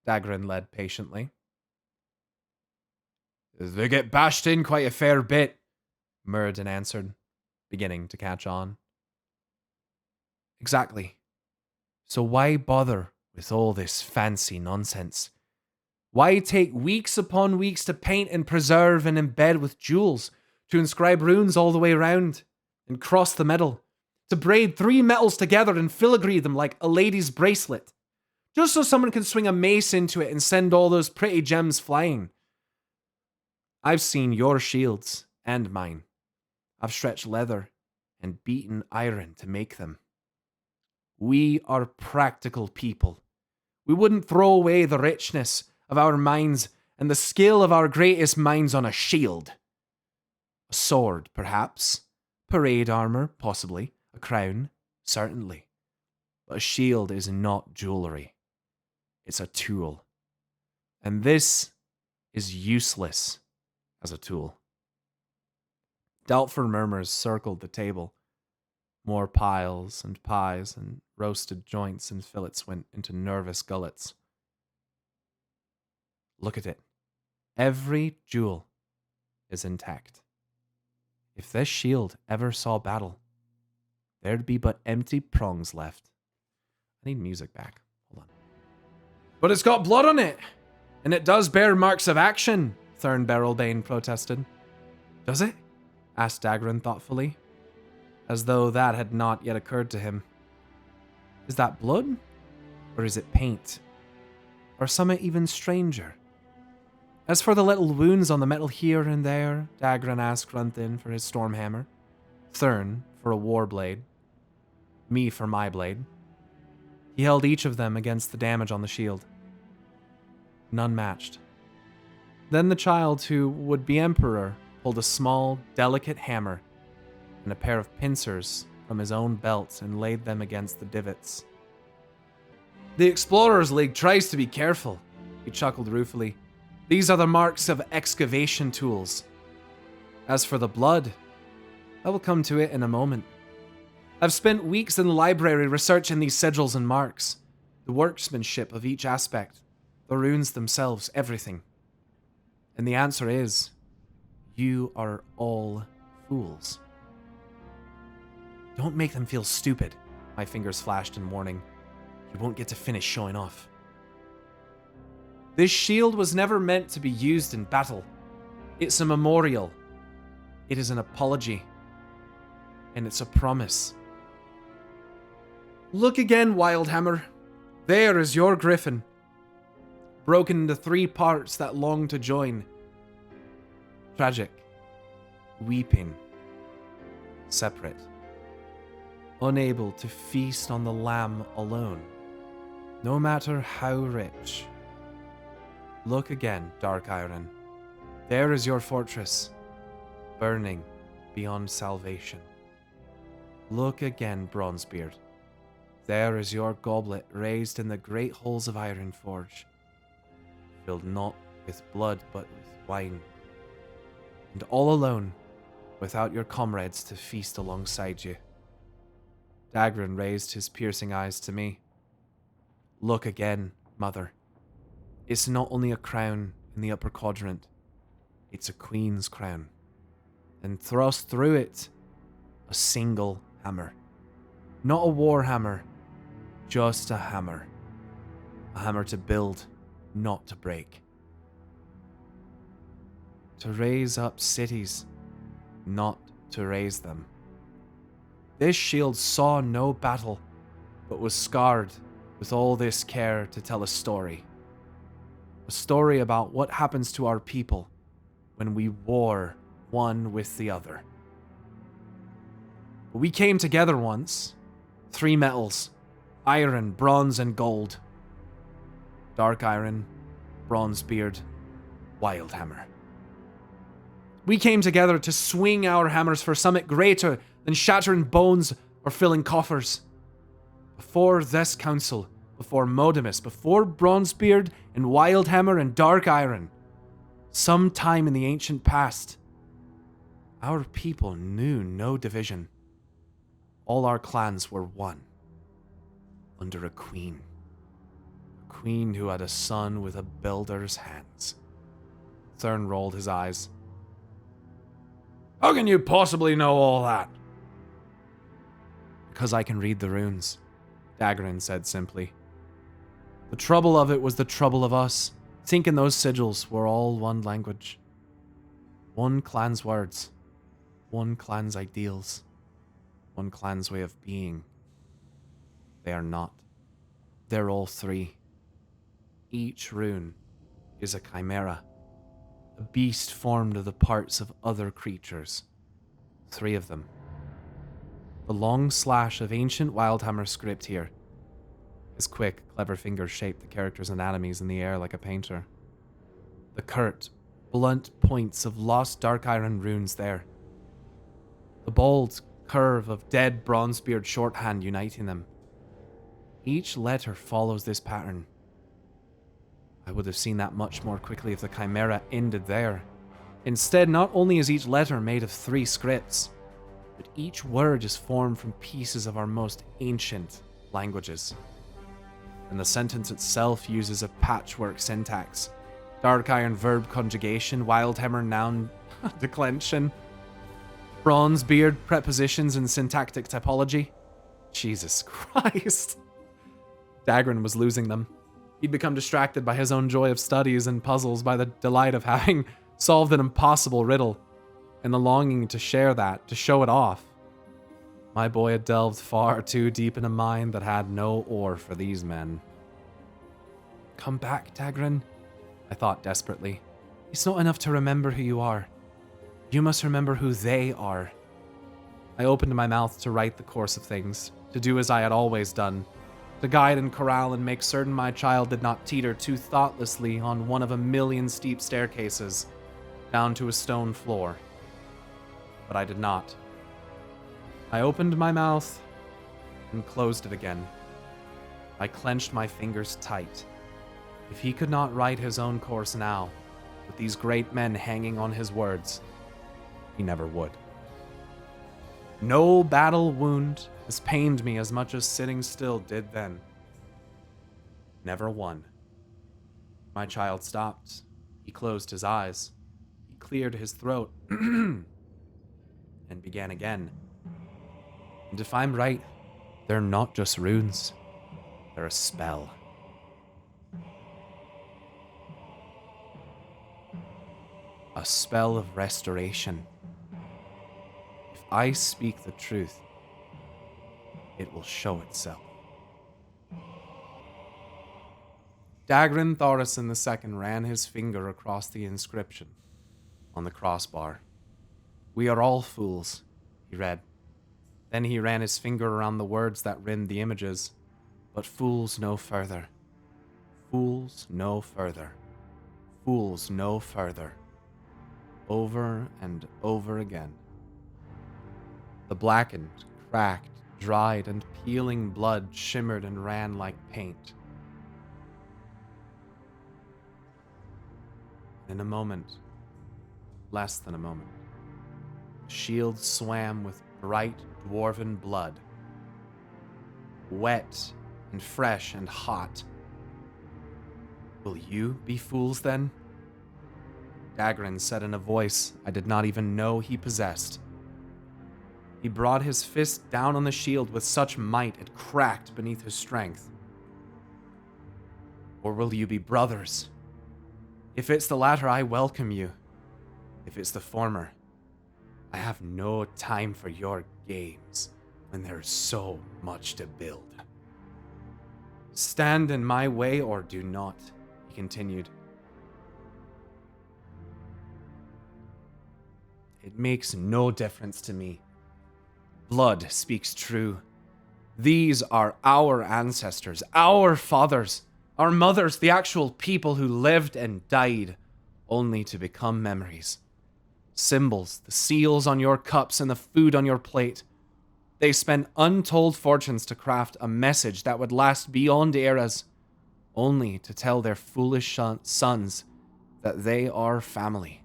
Speaker 1: Dagran led patiently. They get bashed in quite a fair bit, Muradin answered, beginning to catch on. Exactly. So why bother with all this fancy nonsense? Why take weeks upon weeks to paint and preserve and embed with jewels, to inscribe runes all the way around, and cross the metal, to braid 3 metals together and filigree them like a lady's bracelet, just so someone can swing a mace into it and send all those pretty gems flying? I've seen your shields and mine. I've stretched leather and beaten iron to make them. We are practical people. We wouldn't throw away the richness of our minds and the skill of our greatest minds on a shield. A sword, perhaps. Parade armor, possibly. A crown, certainly. But a shield is not jewelry. It's a tool. And this is useless as a tool. Doubtful murmurs circled the table. More piles and pies and roasted joints and fillets went into nervous gullets. Look at it. Every jewel is intact. If this shield ever saw battle, there'd be but empty prongs left. I need music back. Hold on. But it's got blood on it! And it does bear marks of action, Thurn Barrelbane protested. Does it? Asked Dagran thoughtfully, as though that had not yet occurred to him. Is that blood? Or is it paint? Or something even stranger? As for the little wounds on the metal here and there, Dagran asked Grunthin for his Stormhammer, Thurn for a Warblade, me for my blade. He held each of them against the damage on the shield. None matched. Then the child who would be Emperor pulled a small, delicate hammer and a pair of pincers from his own belt and laid them against the divots. The Explorers League tries to be careful, he chuckled ruefully. These are the marks of excavation tools. As for the blood, I will come to it in a moment. I've spent weeks in the library researching these sigils and marks, the workmanship of each aspect, the runes themselves, everything. And the answer is, you are all fools. Don't make them feel stupid, my fingers flashed in warning. You won't get to finish showing off. This shield was never meant to be used in battle. It's a memorial. It is an apology. And it's a promise. Look again, Wildhammer. There is your griffin, broken into 3 parts that long to join. Tragic, weeping, separate, unable to feast on the lamb alone, no matter how rich. Look again, Dark Iron. There is your fortress, burning beyond salvation. Look again, Bronzebeard. There is your goblet raised in the great halls of Ironforge, filled not with blood but with wine. And all alone, without your comrades to feast alongside you. Dagran raised his piercing eyes to me. Look again, mother. It's not only a crown in the upper quadrant, it's a queen's crown. And thrust through it, a single hammer. Not a war hammer, just a hammer. A hammer to build, not to break. To raise up cities, not to raise them. This shield saw no battle, but was scarred with all this care to tell a story. A story about what happens to our people when we war one with the other. We came together once, 3 metals, iron, bronze, and gold. Dark iron, bronze beard, wild hammer. We came together to swing our hammers for something greater than shattering bones or filling coffers. Before this council, before Modimus, before Bronzebeard and Wildhammer and Dark Iron, sometime in the ancient past, our people knew no division. All our clans were one, under a queen. A queen who had a son with a builder's hands. Thurn rolled his eyes. How can you possibly know all that? Because I can read the runes, Dagran said simply. The trouble of it was the trouble of us, thinking those sigils were all one language. One clan's words, one clan's ideals, one clan's way of being. They are not. They're all 3. Each rune is a chimera, a beast formed of the parts of other creatures. 3 of them. The long slash of ancient Wildhammer script here. His quick, clever fingers shaped the characters' anatomies in the air like a painter. The curt, blunt points of lost Dark Iron runes there. The bold curve of dead Bronzebeard shorthand uniting them. Each letter follows this pattern. I would have seen that much more quickly if the chimera ended there. Instead, not only is each letter made of 3 scripts, but each word is formed from pieces of our most ancient languages. And the sentence itself uses a patchwork syntax. Dark Iron verb conjugation, Wildhammer noun declension, Bronzebeard prepositions and syntactic typology. Jesus Christ. Dagran was losing them. He'd become distracted by his own joy of studies and puzzles, by the delight of having solved an impossible riddle, and the longing to share that, to show it off. My boy had delved far too deep in a mind that had no ore for these men. Come back, Dagran, I thought desperately. It's not enough to remember who you are. You must remember who they are. I opened my mouth to write the course of things, to do as I had always done, to guide and corral and make certain my child did not teeter too thoughtlessly on one of a million steep staircases down to a stone floor. But I did not. I opened my mouth and closed it again. I clenched my fingers tight. If he could not write his own course now, with these great men hanging on his words, he never would. No battle wound has pained me as much as sitting still did then. Never one. My child stopped. He closed his eyes. He cleared his throat and began again. And if I'm right, they're not just runes. They're a spell. A spell of restoration. If I speak the truth, it will show itself. Dagran Thorison II ran his finger across the inscription on the crossbar. We are all fools, he read. Then he ran his finger around the words that rimmed the images. But fools no further. Fools no further. Fools no further. Over and over again. The blackened, cracked, dried, and peeling blood shimmered and ran like paint. In a moment, less than a moment, the shield swam with bright dwarven blood, wet and fresh and hot. Will you be fools then? Dagrin said in a voice I did not even know he possessed. He brought his fist down on the shield with such might it cracked beneath his strength. Or will you be brothers? If it's the latter, I welcome you. If it's the former, I have no time for your games when there's so much to build. Stand in my way or do not, he continued. It makes no difference to me. Blood speaks true. These are our ancestors, our fathers, our mothers, the actual people who lived and died, only to become memories. Symbols, the seals on your cups and the food on your plate. They spent untold fortunes to craft a message that would last beyond eras, only to tell their foolish sons that they are family.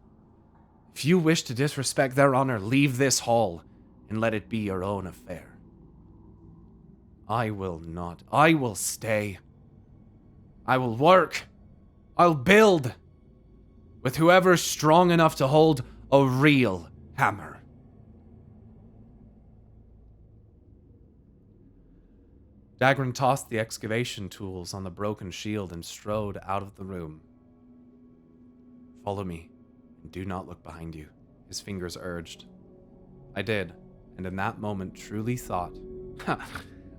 Speaker 1: If you wish to disrespect their honor, leave this hall and let it be your own affair. I will not. I will stay. I will work. I'll build. With whoever's strong enough to hold a real hammer. Dagrin tossed the excavation tools on the broken shield and strode out of the room. Follow me, and do not look behind you, his fingers urged. I did, and in that moment truly thought,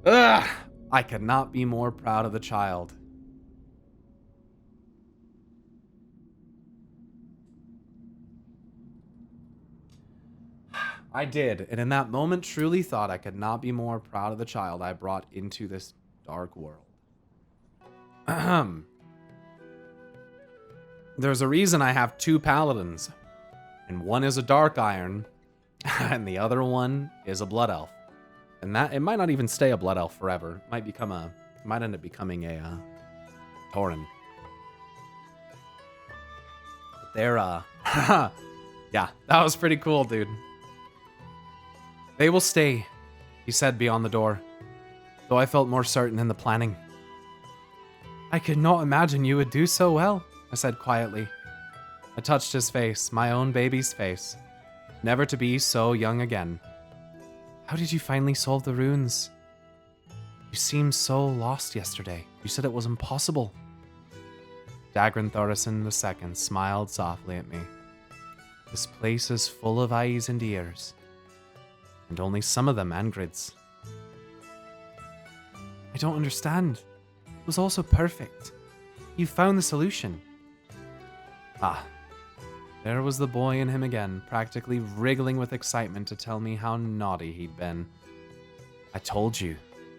Speaker 1: I could not be more proud of the child. I did, and in that moment truly thought I could not be more proud of the child I brought into this dark world. There's a reason I have two paladins, and one is a dark iron, and the other one is a blood elf. And that it might not even stay a blood elf forever. It might end up becoming a Tauren. But they're yeah, that was pretty cool, dude. They will stay, he said beyond the door, though I felt more certain in the planning. I could not imagine you would do so well, I said quietly. I touched his face, my own baby's face, never to be so young again. How did you finally solve the runes? You seemed so lost yesterday. You said it was impossible. Dagrin Thorison II smiled softly at me. This place is full of eyes and ears, and only some of them Angrids. I don't understand. It was all so perfect. You found the solution. Ah, there was the boy in him again, practically wriggling with excitement to tell me how naughty he'd been. I told you,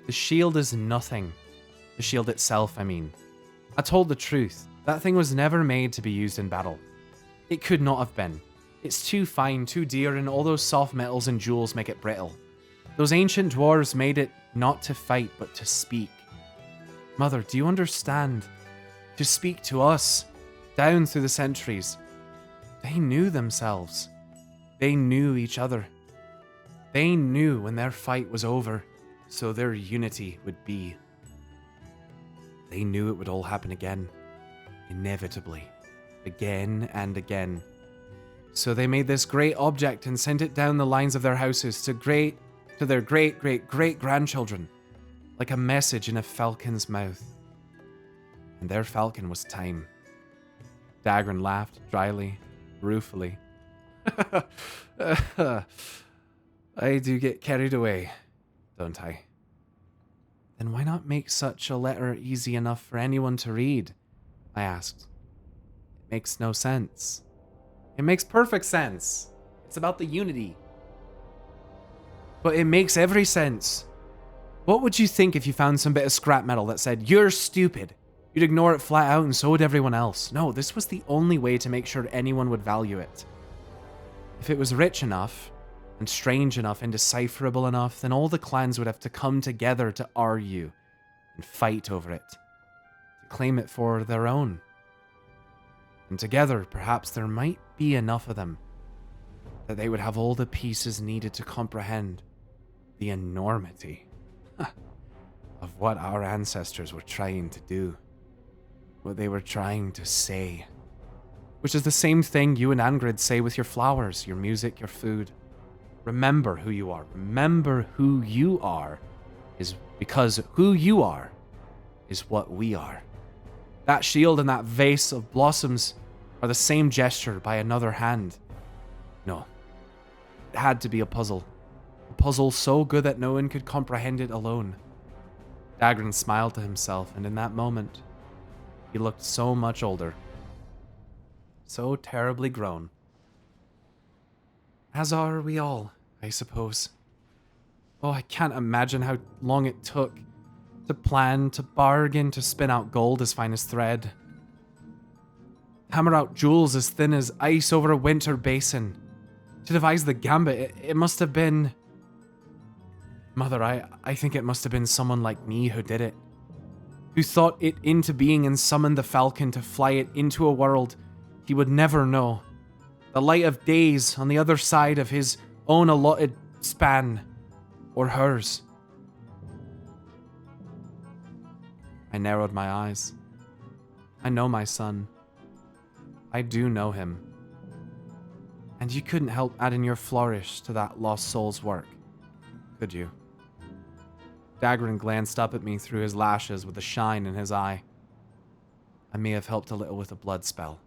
Speaker 1: the shield is nothing. The shield itself, I mean. I told the truth. That thing was never made to be used in battle. It could not have been. It's too fine, too dear, and all those soft metals and jewels make it brittle. Those ancient dwarves made it not to fight, but to speak. Mother, do you understand? To speak to us, down through the centuries. They knew themselves. They knew each other. They knew when their fight was over, so their unity would be. They knew it would all happen again, inevitably, again and again. So they made this great object and sent it down the lines of their houses to their great-great-great-grandchildren, like a message in a falcon's mouth. And their falcon was time. Dagrin laughed dryly, ruefully. I do get carried away, don't I? Then why not make such a letter easy enough for anyone to read? I asked. It makes no sense. It makes perfect sense. It's about the unity. But it makes every sense. What would you think if you found some bit of scrap metal that said, "You're stupid"? You'd ignore it flat out and so would everyone else. No, this was the only way to make sure anyone would value it. If it was rich enough, and strange enough, indecipherable enough, then all the clans would have to come together to argue and fight over it, to claim it for their own. And together, perhaps there might be enough of them that they would have all the pieces needed to comprehend the enormity of what our ancestors were trying to do, what they were trying to say, which is the same thing you and Angrid say with your flowers, your music, your food. Remember who you are. Remember who you are is because who you are is what we are. That shield and that vase of blossoms are the same gesture by another hand. No, it had to be a puzzle. A puzzle so good that no one could comprehend it alone. Dagran smiled to himself, and in that moment, he looked so much older. So terribly grown. As are we all, I suppose. Oh, I can't imagine how long it took to plan, to bargain, to spin out gold as fine as thread. Hammer out jewels as thin as ice over a winter basin. To devise the gambit, it must have been... Mother, I think it must have been someone like me who did it. Who thought it into being and summoned the falcon to fly it into a world he would never know. The light of days on the other side of his own allotted span. Or hers. I narrowed my eyes. I know my son. I do know him. And you couldn't help adding your flourish to that lost soul's work, could you? Dagran glanced up at me through his lashes with a shine in his eye. I may have helped a little with a blood spell.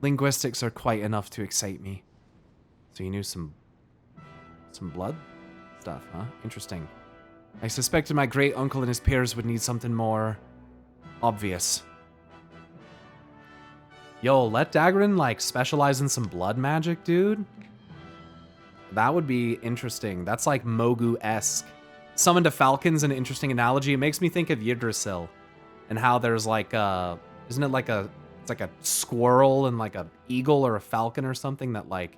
Speaker 1: Linguistics are quite enough to excite me. So you knew some blood stuff, huh? Interesting. I suspected my great uncle and his peers would need something more obvious. Yo, let Dagran, like, specialize in some blood magic, dude. That would be interesting. That's like Mogu-esque. Summoned a falcon's an interesting analogy. It makes me think of Yggdrasil and how there's like isn't it like it's like a squirrel and like a eagle or a falcon or something that like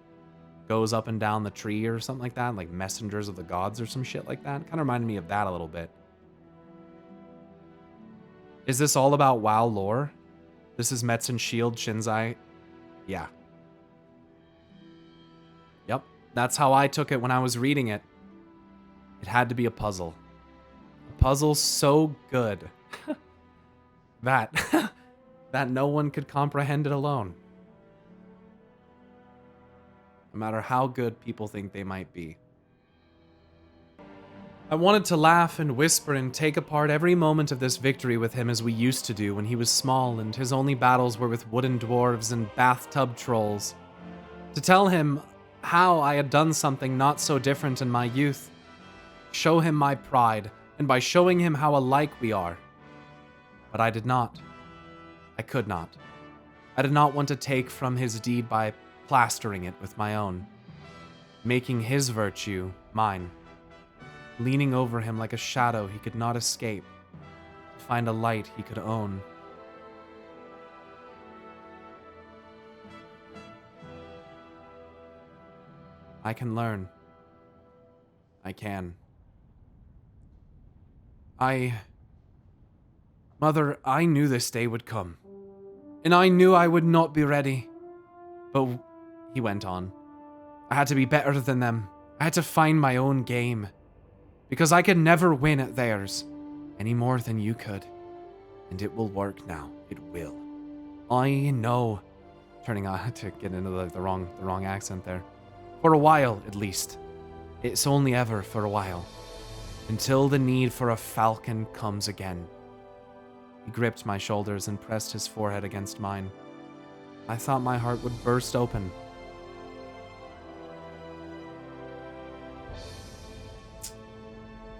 Speaker 1: goes up and down the tree or something like that, like messengers of the gods or some shit like that. Kind of reminded me of that a little bit. Is this all about WoW lore? This is Metzen Shield Shinzai? Yeah. Yep, that's how I took it when I was reading it. It had to be a puzzle. A puzzle so good that that no one could comprehend it alone. No matter how good people think they might be. I wanted to laugh and whisper and take apart every moment of this victory with him as we used to do when he was small and his only battles were with wooden dwarves and bathtub trolls. To tell him how I had done something not so different in my youth. Show him my pride, and by showing him how alike we are. But I did not. I could not. I did not want to take from his deed by plastering it with my own. Making his virtue mine. Leaning over him like a shadow he could not escape. To find a light he could own. I can learn. I can. Mother, I knew this day would come. And I knew I would not be ready. But, he went on, I had to be better than them. I had to find my own game. Because I could never win at theirs, any more than you could. And it will work now. It will. I know. Turning on to get into the wrong accent there. For a while, at least. It's only ever for a while. Until the need for a falcon comes again. He gripped my shoulders and pressed his forehead against mine. I thought my heart would burst open.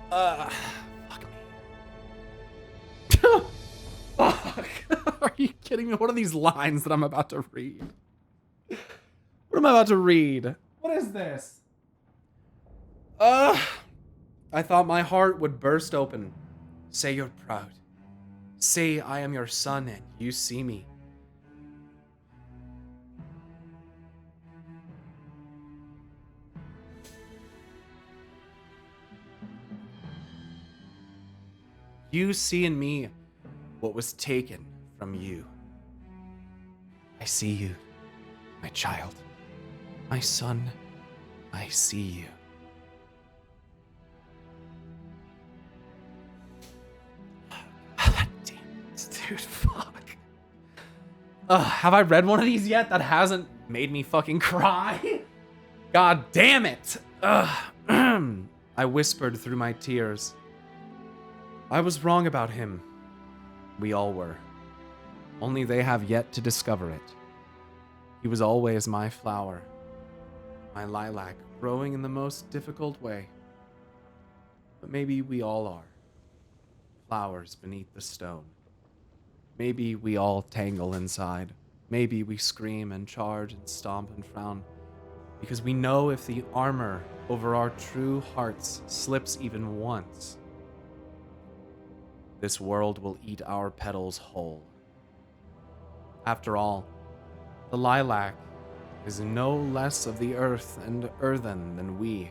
Speaker 1: Fuck me. Fuck. Are you kidding me? What are these lines that I'm about to read? What am I about to read? What is this? I thought my heart would burst open. Say you're proud. Say I am your son and you see me. You see in me what was taken from you. I see you, my child. My son, I see you. God damn it, dude, fuck. Have I read one of these yet that hasn't made me fucking cry? God damn it. I whispered through my tears. I was wrong about him. We all were. Only they have yet to discover it. He was always my flower, my lilac, growing in the most difficult way. But maybe we all are. Flowers beneath the stone. Maybe we all tangle inside. Maybe we scream and charge and stomp and frown. Because we know if the armor over our true hearts slips even once, this world will eat our petals whole. After all, the lilac is no less of the earth and earthen than we.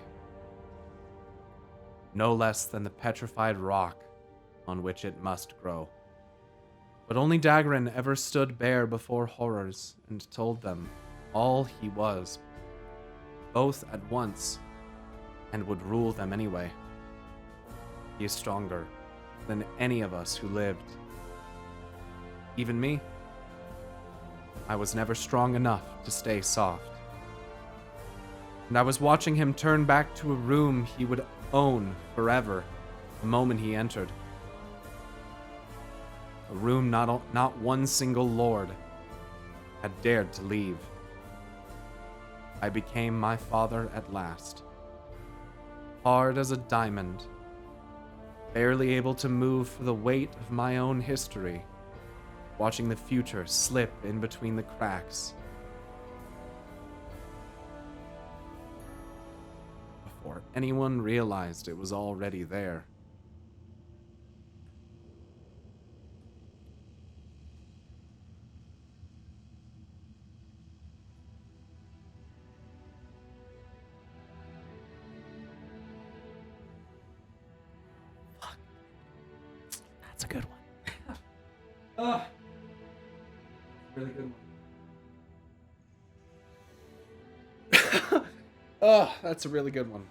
Speaker 1: No less than the petrified rock on which it must grow. But only Dagran ever stood bare before horrors and told them all he was, both at once, and would rule them anyway. He is stronger than any of us who lived. Even me. I was never strong enough to stay soft. And I was watching him turn back to a room he would own forever the moment he entered. A room not one single lord had dared to leave. I became my father at last. Hard as a diamond, barely able to move for the weight of my own history, watching the future slip in between the cracks. Before anyone realized it was already there. That's a good one. Really good one. Oh, that's a really good one.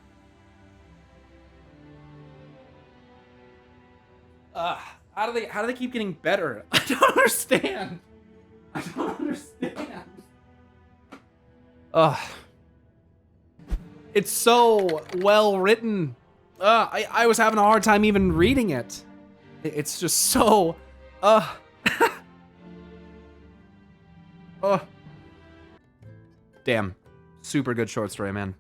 Speaker 1: How do they keep getting better? I don't understand. I don't understand. It's so well written. I was having a hard time even reading it. It's just so damn. Super good short story, man.